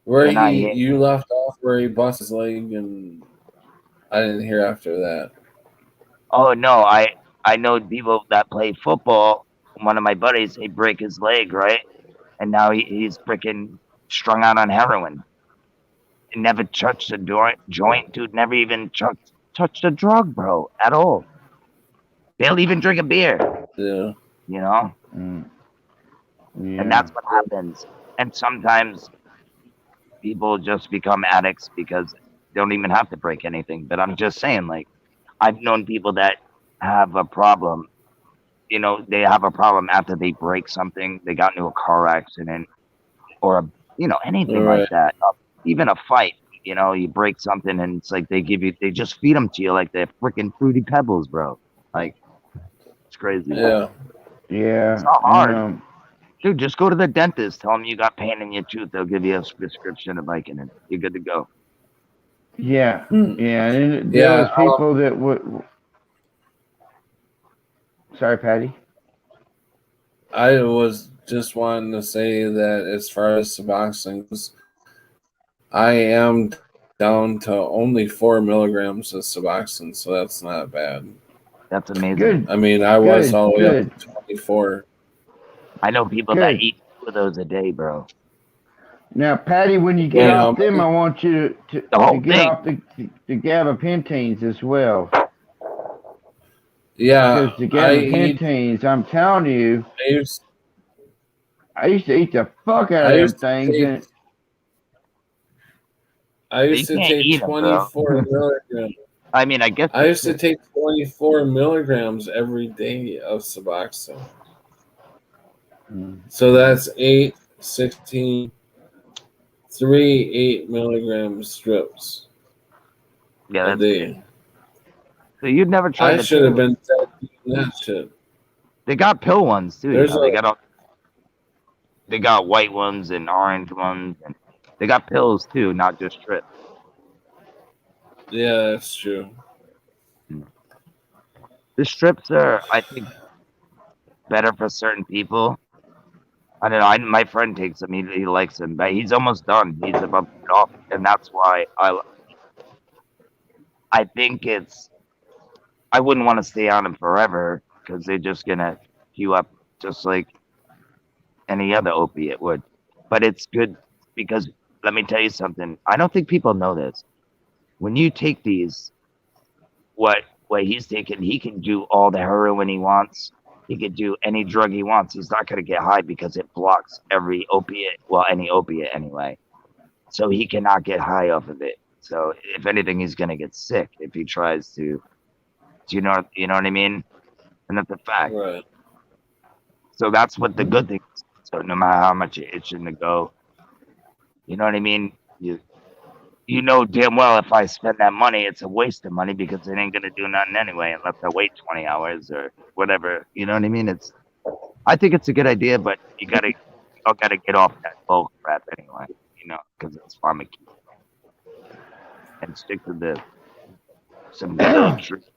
where They're not he hear. you left off where he busted his leg, and I didn't hear after that. Oh no, I know people that play football. One of my buddies, he break his leg, right? And now he's freaking strung out on heroin. And never touched a joint, dude. Never even touched a drug, bro, at all. Barely even drink a beer, Yeah, you know. Mm, And yeah, that's what happens. And sometimes people just become addicts because they don't even have to break anything. But I'm just saying, like, I've known people that have a problem. You know, they have a problem after they break something. They got into a car accident or anything like right. that. Even a fight. You know, you break something and it's like they just feed them to you like they're freaking fruity pebbles, bro. Like it's crazy. Yeah, It's yeah. not hard, dude. Just go to the dentist. Tell them you got pain in your tooth. They'll give you a prescription of Vicodin. You're good to go. Yeah, yeah. And there yeah. was people that would. Sorry, Patty. I was just wanting to say that as far as Suboxone goes, I am down to only 4 milligrams of Suboxone, so that's not bad. That's amazing. Good, I mean, I was good, all the way good, up to 24. I know people that good. eat 2 of those a day, bro. Now, Patty, when you get Wait, Yeah, how off them, many? I want you to the whole get thing. off the gabapentines as well. Yeah, Because the I eat. gabapentines, I'm telling you, I used. I used to eat the fuck out I of them used to things, take. and I You used to can't take eat them, bro. 24 milligrams. I mean, I guess I you used to could. take 24 milligrams every day of Suboxone. So that's 8, 16, 3 8 milligram strips Yeah, a that's good. day. So you've never tried I the should have pill? been dead eating that shit. They got pill ones too. There's a They got white ones and orange ones, and they got pills too, not just strips. Yeah, that's true. The strips are, I think, better for certain people. I don't know. My friend takes them. He likes them, but he's almost done. He's about to get off, and that's why I think it's. I wouldn't want to stay on them forever because they're just gonna queue up just like any other opiate would. But it's good because let me tell you something. I don't think people know this. When you take these, what he's taking, he can do all the heroin he wants. He could do any drug he wants. He's not going to get high because it blocks every opiate. Well, any opiate anyway. So he cannot get high off of it. So if anything, he's going to get sick if he tries to. Do you know what I mean? And that's a fact. Right. So that's what the good thing is. So no matter how much you're itching to go, you know what I mean? You know damn well if I spend that money, it's a waste of money because it ain't gonna do nothing anyway unless I wait 20 hours or whatever. You know what I mean? I think it's a good idea, but you all gotta get off that bull crap anyway. You know, because it's pharmacy and stick to some real truth.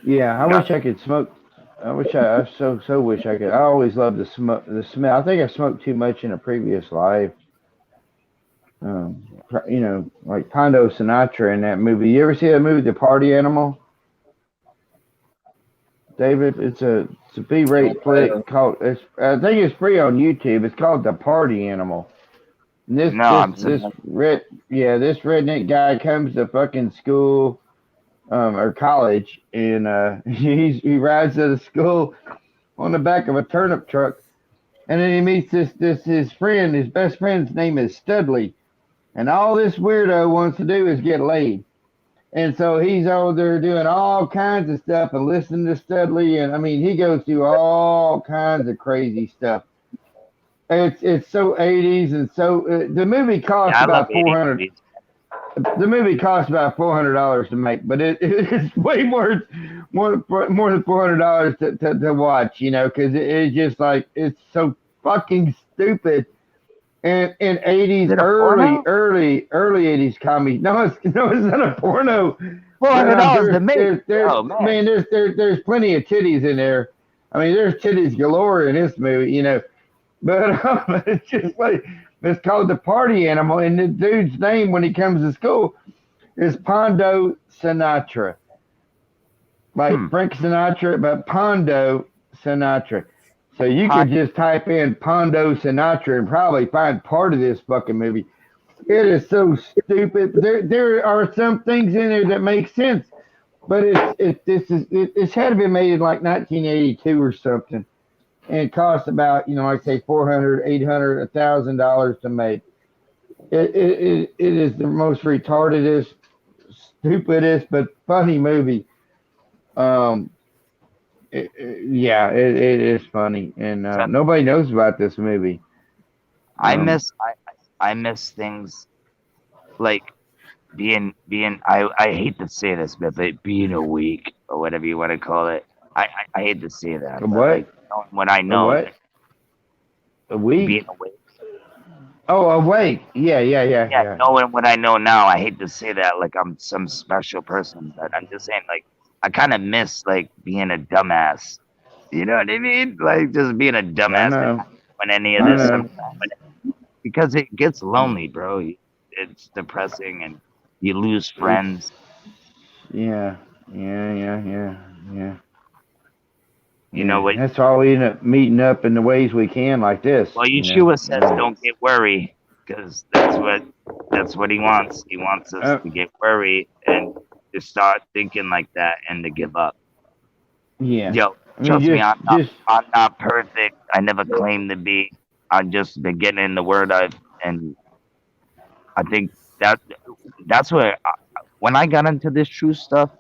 Yeah, I wish I could smoke. I so wish I could. I always loved the smell. I think I smoked too much in a previous life. You know, like Pondo Sinatra in that movie. You ever see that movie, The Party Animal? David, it's a B-rate flick called. I think it's free on YouTube. It's called The Party Animal. And this redneck guy comes to fucking school, or college, and he rides to the school on the back of a turnip truck, and then he meets his friend. His best friend's name is Studley. And all this weirdo wants to do is get laid. And so he's over there doing all kinds of stuff and listening to Studley. And I mean, he goes through all kinds of crazy stuff. It's so 80s. And so the movie cost about $400. The movie cost about $400 to make, but it's way more than $400 to watch, you know, because it's just like, it's so fucking stupid. And in 80s, early 80s comedy. No, it's not a porno. $400 to make. Man, there's plenty of titties in there. I mean, there's titties galore in this movie, you know. But it's just like, it's called The Party Animal, and the dude's name when he comes to school is Pondo Sinatra. Like Frank Sinatra, but Pondo Sinatra. So you could just type in Pondo Sinatra and probably find part of this fucking movie. It is so stupid. There are some things in there that make sense, but it's had to be made in like 1982 or something, and it costs about, you know, like say $400, $800, $1,000 to make. It is the most retardedest, stupidest, but funny movie. It is funny, and nobody knows about this movie. I miss things like being. I hate to say this, but being awake or whatever you want to call it. I hate to say that. What? Like, when I know what? A week? Being awake. Oh, awake. Yeah. Knowing what I know now, I hate to say that like I'm some special person, but I'm just saying like. I kind of miss like being a dumbass. You know what I mean? Like just being a dumbass when any of this stuff, because it gets lonely, bro. It's depressing and you lose friends. Yeah. You know what? That's why we end up meeting up in the ways we can, like this. Well, Yeshua says, "Don't get worried," because that's what he wants. He wants us to get worried and to start thinking like that and to give up. Yeah. Yo, trust me, I'm not perfect. I never claimed to be. I've just been getting in the word and I think that's where when I got into this true stuff,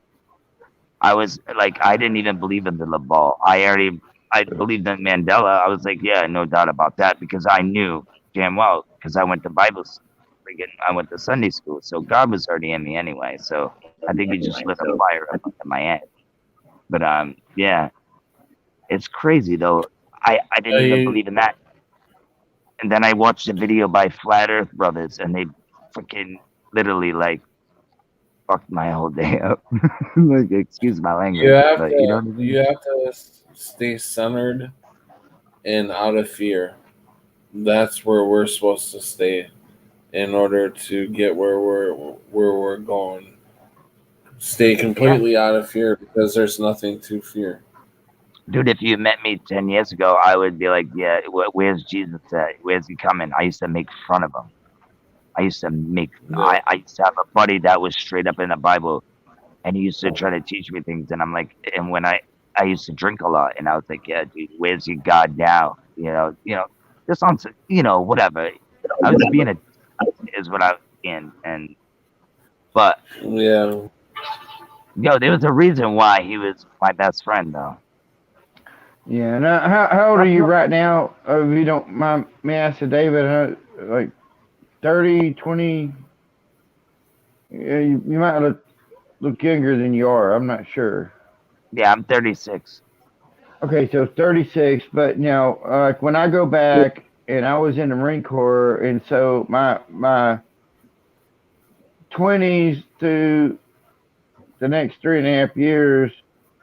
I was like, I didn't even believe in the Labal. I believed in Mandela. I was like, yeah, no doubt about that, because I knew damn well, because I went to Bible school. I went to Sunday school, so God was already in me anyway. So I think he just lit a fire up in my head. But yeah, it's crazy though. I didn't even believe in that. And then I watched a video by Flat Earth Brothers, and they freaking literally like fucked my whole day up. Like, excuse my You language, have but you know to what I you mean? have to stay centered and out of fear. That's where we're supposed to stay in order to get where we're going. Stay Yeah. completely out of fear because there's nothing to fear. Dude, if you met me 10 years ago, I would be like, yeah, where's Jesus at? Where's he coming? I used to make fun of him. I used to make, Yeah. I used to have a buddy that was straight up in the Bible, and he used to try to teach me things. And I'm like, and when I used to drink a lot, and I was like, yeah, dude, where's your God now? This on, whatever. I was being a, is what I was being. But, Yeah. there was a reason why he was my best friend, though. Yeah. Now, how old are you right now? If you don't mind me asking, David, like 30, 20? Yeah, you might look younger than you are. I'm not sure. Yeah, I'm 36. Okay, so 36. But now, like when I go back, and I was in the Marine Corps, and so my 20s to the next 3.5 years.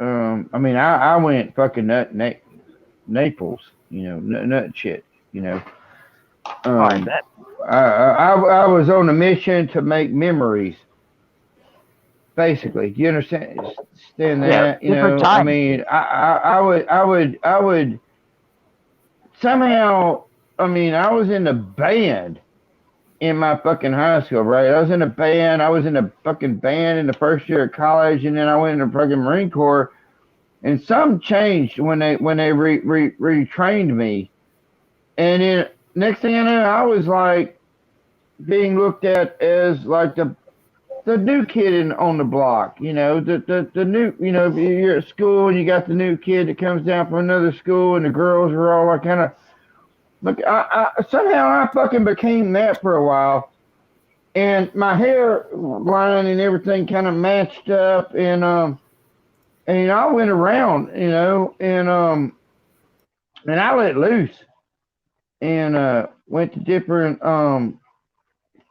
I mean, I went fucking Naples, nut shit, you know. Oh, I Um, bet. I was on a mission to make memories, basically. Do you understand Yeah, that? different I times. mean, I would somehow. I mean, I was in the band in my fucking high school, right? I was in a band. I was in a fucking band in the first year of college, and then I went in the fucking Marine Corps. And some changed when they retrained me. And then next thing I know, I was like being looked at as like the new kid on the block. The new. If you're at school and you got the new kid that comes down from another school, and the girls are all like kind of. Look, I somehow I fucking became that for a while, and my hair line and everything kind of matched up, and I went around, and I let loose, and went to different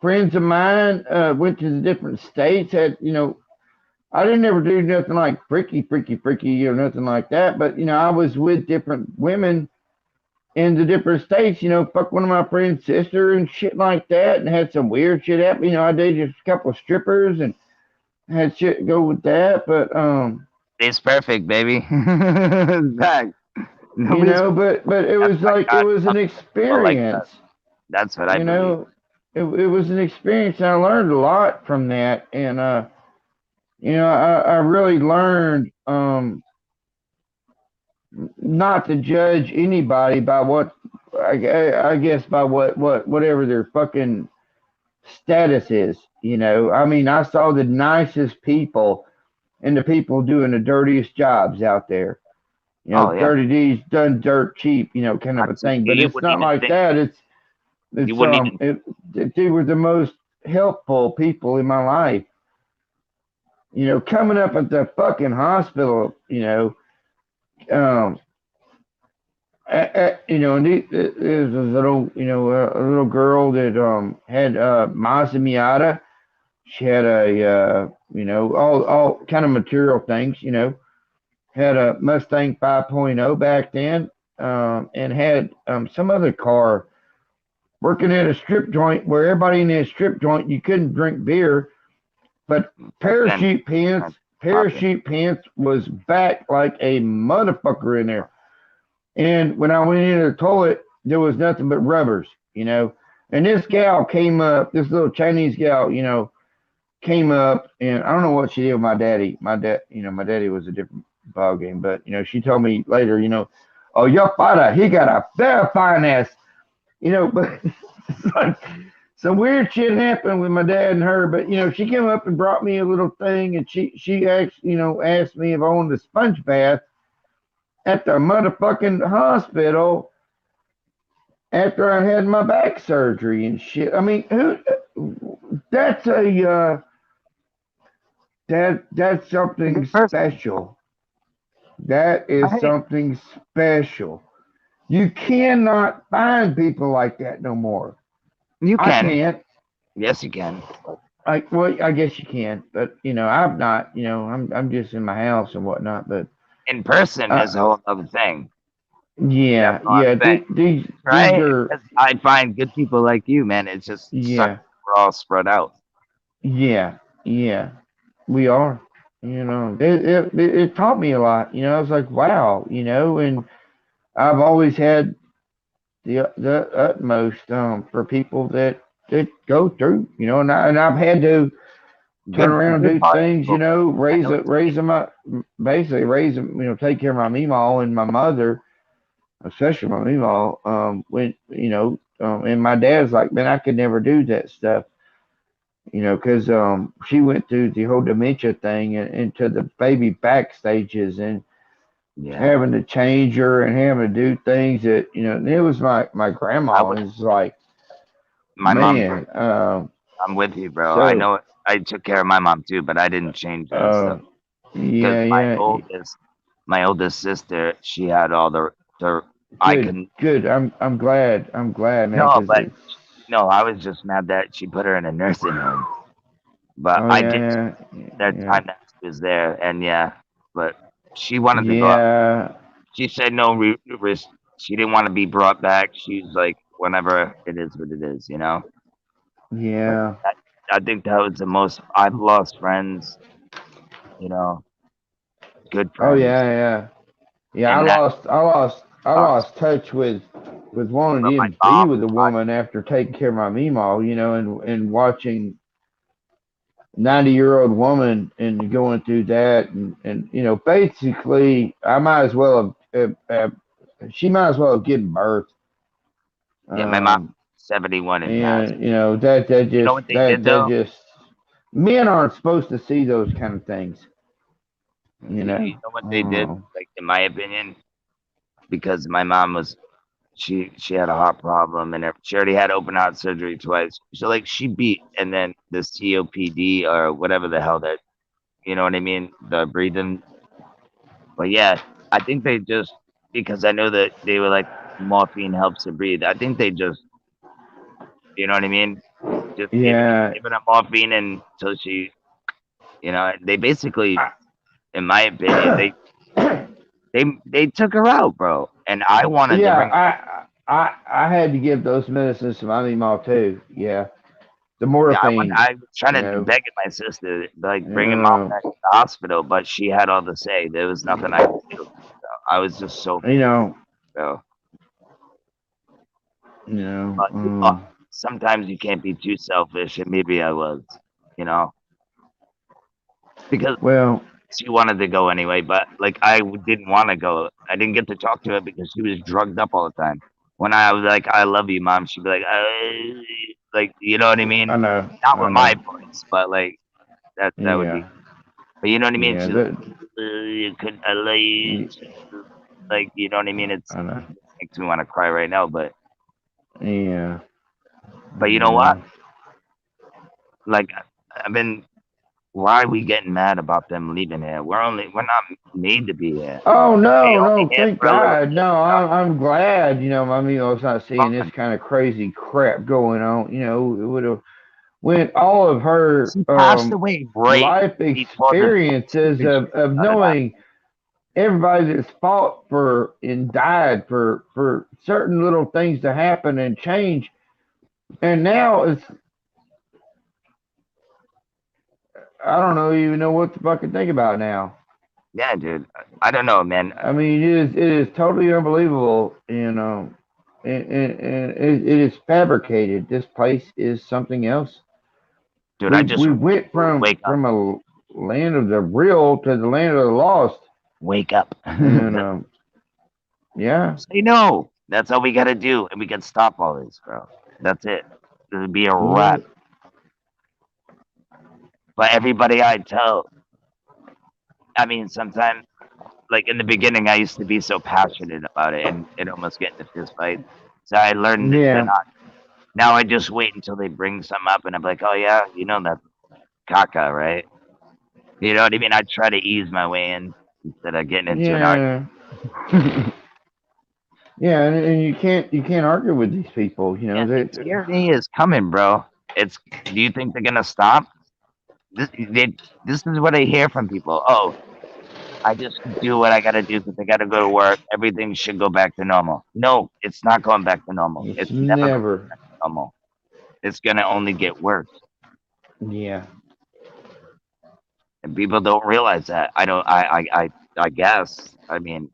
friends of mine, went to the different states. I didn't ever do nothing like freaky, or nothing like that, but I was with different women in the different states. Fuck one of my friend's sister and shit like that, and had some weird shit happen. I dated a couple of strippers and had shit go with that, but It's perfect, baby. Zach, nobody's but it that's was why like it God was an loves people like that. experience. That's what I You believe. know, it was an experience, and I learned a lot from that. And I really learned not to judge anybody by what I guess by whatever their fucking status is. I mean, I saw the nicest people and the people doing the dirtiest jobs out there. Oh yeah, Dirty deeds done dirt cheap, kind of a thing. But you it's wouldn't not even like think. that. You It's wouldn't even. they were the most helpful people in my life. Coming up at the fucking hospital, um, and there was a little girl that had Mazda. She had all kind of material things. Had a Mustang 5.0 back then, and had some other car. Working at a strip joint where everybody in that strip joint, you couldn't drink beer, but Then parachute pants, that's popular. parachute pants was back like a motherfucker in there. And when I went into the toilet, there was nothing but rubbers. And this gal came up, this little Chinese gal, came up, and I don't know what she did with my daddy. My daddy was a different ball game, but she told me later, oh, your father, he got a very fine ass, but it's like some weird shit happened with my dad and her. But she came up and brought me a little thing, and she asked me if I wanted a sponge bath at the motherfucking hospital after I had my back surgery and shit. I mean, who? That's a that's something Good person. special. That is Hey, something special. You cannot find people like that no more. you I can. can't. Yes, you can. I guess you can, but I'm not. I'm just in my house and whatnot. But In person uh, is a whole other thing. That's yeah, all I'm yeah. saying. These Right? are, 'Cause I find good people like you, man. It just sucks. yeah, We're all spread out. yeah, yeah. We are. It taught me a lot. I was like, wow. And I've always had the utmost for people that go through. And I've had to turn around Good and do heart things. people. I know what you Raise mean. them up, basically raise them. Take care of my meemaw and my mother, especially my meemaw. When and my dad's like, man, I could never do that stuff. Because she went through the whole dementia thing and into the baby back stages and Yeah. having to change her and having to do things that and it was my I grandma would and it's like, my mom man. I'm with you, bro. I So know I took care of my mom too, but I didn't change her and uh stuff. Because yeah, yeah. my oldest sister, she had all the I Good, can good. I'm glad, man, no, because but it's. no, I was just mad that she put her in a nursing home. But Oh I did yeah, that yeah, time that she was there, and yeah, but she wanted to go out. yeah, She said no risk. She didn't want to be brought back. She's like, whenever it is what it is, you know. But yeah. I think that was the most. I've lost friends, you know, good Oh friends, yeah, yeah, yeah. I and that lost, I lost, I lost. lost touch with wanting to But my even be mom, with a woman after taking care of my meemaw, and watching 90-year-old woman and going through that and basically I might as well she might as well have given birth. yeah, my mom, Um, 71 and passed. and that You know just what they did that though? just men aren't supposed to see those kind of things. You You know. know what they did? Oh, Like in my opinion, because my mom was she had a heart problem and she already had open heart surgery twice. So like she beat and then the COPD or whatever the hell that you know what I mean, the breathing. But yeah, I think they just because I know that they were like morphine helps her breathe. I think they just you know what I mean, just yeah. giving her morphine until she they basically, in my opinion, they took her out, bro. And I wanted to Yeah. bring her back. I had to give those medicines to my meemaw too. Yeah. The Yeah, morphine. I was trying You to know. beg my sister, like bringing mom Uh, back to the hospital, but she had all to say. There was nothing I could do. So I was just so you know. so. You know. But sometimes you can't be too selfish, and maybe I was, you know, because Well. she wanted to go anyway. But like didn't want to go. I didn't get to talk to her because she was drugged up all the time. When I was like, "I love you, mom," she'd be like, you know what I mean? I know. Not I with my know. voice, but like that would be. Yeah. But you know what I mean? Yeah. She's like, you could I love you Y- too." Like you know what I mean? It's I know. makes me want to cry right now. Yeah. But you know what? Like I've been. Why are we getting mad about them leaving here? We're not made to be here. Oh We no, only no, here thank for a little God. bit, No, you know. I'm glad. I mean, I was not seeing this Fun. kind of crazy crap going on. It would have when all of her She passed away right life before the experiences stupid shit of started happening. knowing everybody that's fought for and died for certain little things to happen and change, and now it's I don't know even know what to fucking think about now. Yeah, dude. I don't know, man. I mean, it is totally unbelievable, and it is fabricated. This place is something else. Dude, I just We went wake up. from a land of the real to the land of the lost, Wake up. and yeah, Say no. That's all we gotta do, and we can stop all this, bro. That's it. It'll be a yeah, wrap. But everybody I tell, I mean, sometimes, like in the beginning, I used to be so passionate about it, and it almost get into fist fights. So I learned to yeah, not. Now I just wait until they bring some up, and I'm like, oh yeah, that's caca, right? You know what I mean? I try to ease my way in instead of getting into an argument. yeah, yeah, and you can't argue with these people. Yeah, the That tyranny is coming, bro. it's. Do you think they're gonna stop? This is what I hear from people. Oh, I just do what I gotta do because I gotta go to work. Everything should go back to normal. No, it's not going back to normal. It's It's never going never. back to normal. It's gonna only get worse. Yeah. And people don't realize that. I don't. I guess. I mean,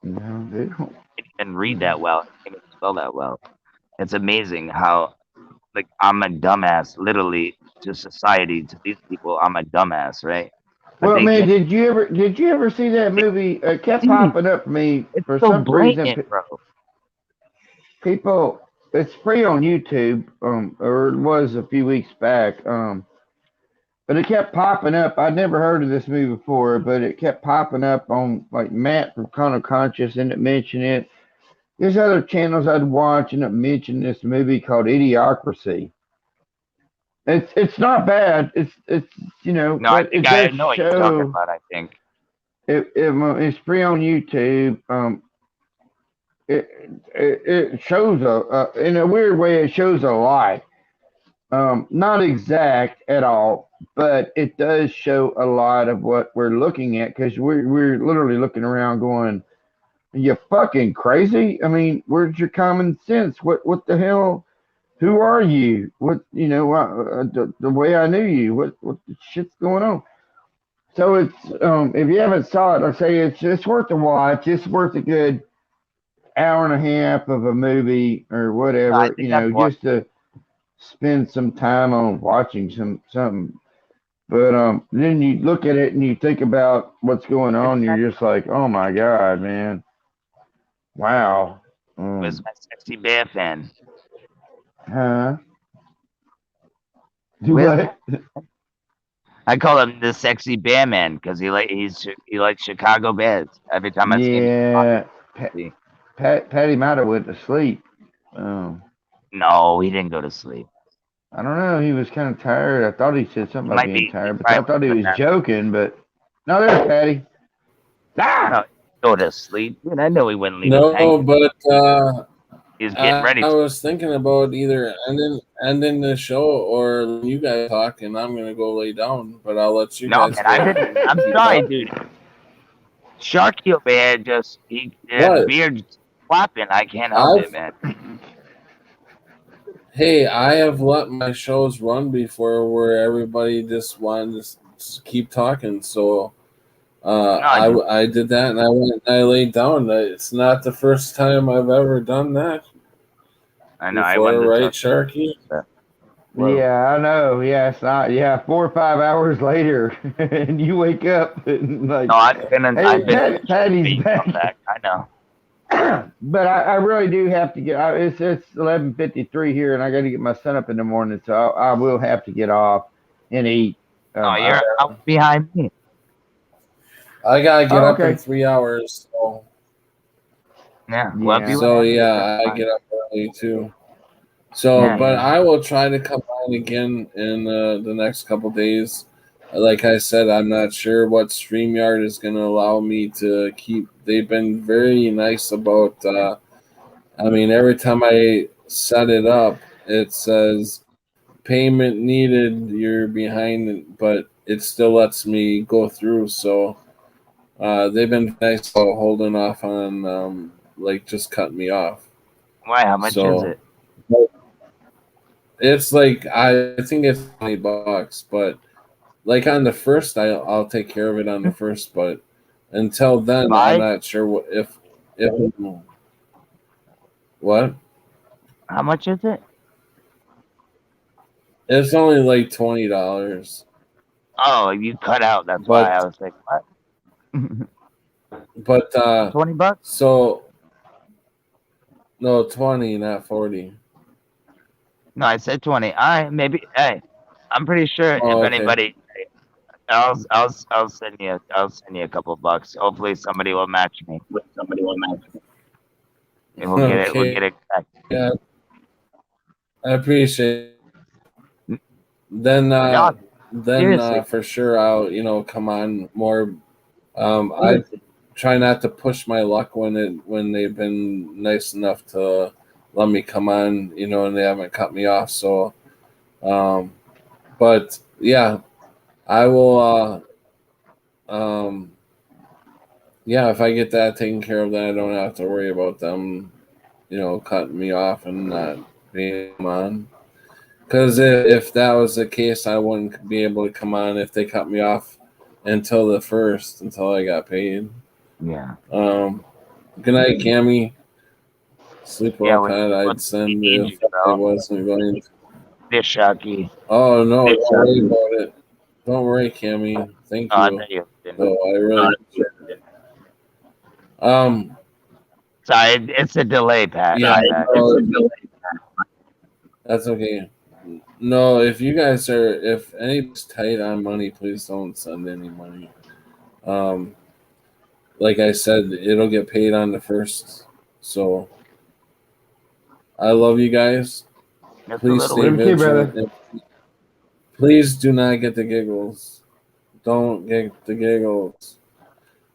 No, they don't. I can't even read that well. I can't even spell that well. It's amazing how like I'm a dumbass, literally to society, to these people. I'm a dumbass, right? But Well, they man, can't. did you ever see that movie? It kept See, popping up for me it's for so some reason. blatant, bro. People, it's free on YouTube, or it was a few weeks back. But it kept popping up. I'd never heard of this movie before, but it kept popping up on like Matt from Counter Conscious, and it mentioned it. There's other channels I'd watch, and it mentioned this movie called Idiocracy. It's not bad. It's No, I but think it I does know what you're talking show. about. I think. It's free on YouTube. It shows in a weird way. It shows a lot. Not exact at all, but it does show a lot of what we're looking at because we're literally looking around going, "Are you fucking crazy? I mean, where's your common sense? What the hell? Who are you? What the way I knew you? What the shit's going on?" So it's if you haven't saw it, I say it's worth a watch. It's worth a good hour and a half of a movie or No, I whatever, think I've watched. just to spend some time on watching something. But then you look at it and you think about what's going It's on, and not you're just like, oh my god, man, wow. was my sexy bear fan. Huh? Do Where's what? I call him the sexy bear man because he likes Chicago Bears. Every time I see him, Yeah, see. Patty might have went to sleep. Um, No, he didn't go to sleep. I don't know. He was kind of tired. I thought he said something He about might being be. He tired, but I probably thought he went to was nap. joking. But no, there's Patty. Ah! No, go to sleep. Dude, I know he wouldn't leave us No, hanging. but He was getting ready I to. was thinking about either ending the show or you guys talk, and I'm gonna go lay down. But I'll let you No, guys man, go. I'm Keep sorry, talking. dude. Sharky over here What? beard's flapping. I can't help it, I've man. Hey, I have let my shows run before where everybody just wanted to keep talking. So No, I did that, and I went and I laid down. It's not the first time I've ever done that I know. I before, wanted to right, talk Sharky? about that. Yeah, I know. Yeah, it's not. Yeah, 4 or 5 hours later, and you wake up and like, No, I've been hey, in Patty's you come back. back. I know. But I really do have to get. It's 11:53 here, and I got to get my son up in the morning, so I will have to get off and eat. No, you're an hour behind me. I gotta get up in okay. 3 hours. So, Yeah. Well, if Yeah. you so want to, yeah, that's I fine. get up early too. So, Yeah. but I will try to come on again in the next couple days. Like I said, I'm not sure what StreamYard is going to allow me to keep. They've been very nice about. I mean, every time I set it up, it says payment needed. You're behind, but it still lets me go through. So they've been nice about holding off on like just cutting me off. Why? How much is So it? it's like I think it's $20, but like on the first, I'll take care of it on the first. But until then, I'm 5? not sure if what. How much is it? It's only like $20, Oh, you cut out. That's why I but was like, what? but $20? so no 20, not 40. No, I said 20. All right, maybe. Hey, I'm pretty sure Oh, if okay. anybody, I'll send you a couple bucks. Hopefully somebody will match me. And we'll get it. We'll get it back. Yeah, I appreciate it. Then No, seriously. for sure I'll come on more. I Seriously. try not to push my luck when they've been nice enough to let me come on, and they haven't cut me off. So But yeah, I will. Yeah, if I get that taken care of, then I don't have to worry about them, cutting me off and not being on. Because if that was the case, I wouldn't be able to come on if they cut me off until the 1st, until I got paid. Yeah. Good night, Cammy. Sleep Yeah, well, Pat. I'd send if I wasn't going to. This Sharky. Oh, no, don't worry about it. Don't worry, Cammy. Thank I you. thought you didn't. So I really appreciate it. Sorry, it's a delay, Pat. Yeah, It's a delay. that's okay. No, if anybody's tight on money, please don't send any money. Like I said, it'll get paid on the 1st. So I love you guys. Please stay vigilant. Please do not get the giggles. Don't get the giggles.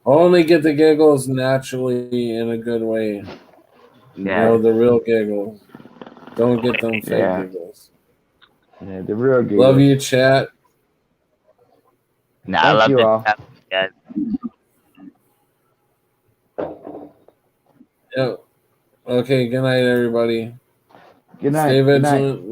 Only get the giggles naturally in a good way. Yeah. The real giggles. Don't get them fake giggles. Yeah, the real giggles. Love you, chat. Nah, I love you all. Guys. Yep. Okay, good night, everybody. Good night. Stay Good night. vigilant. Love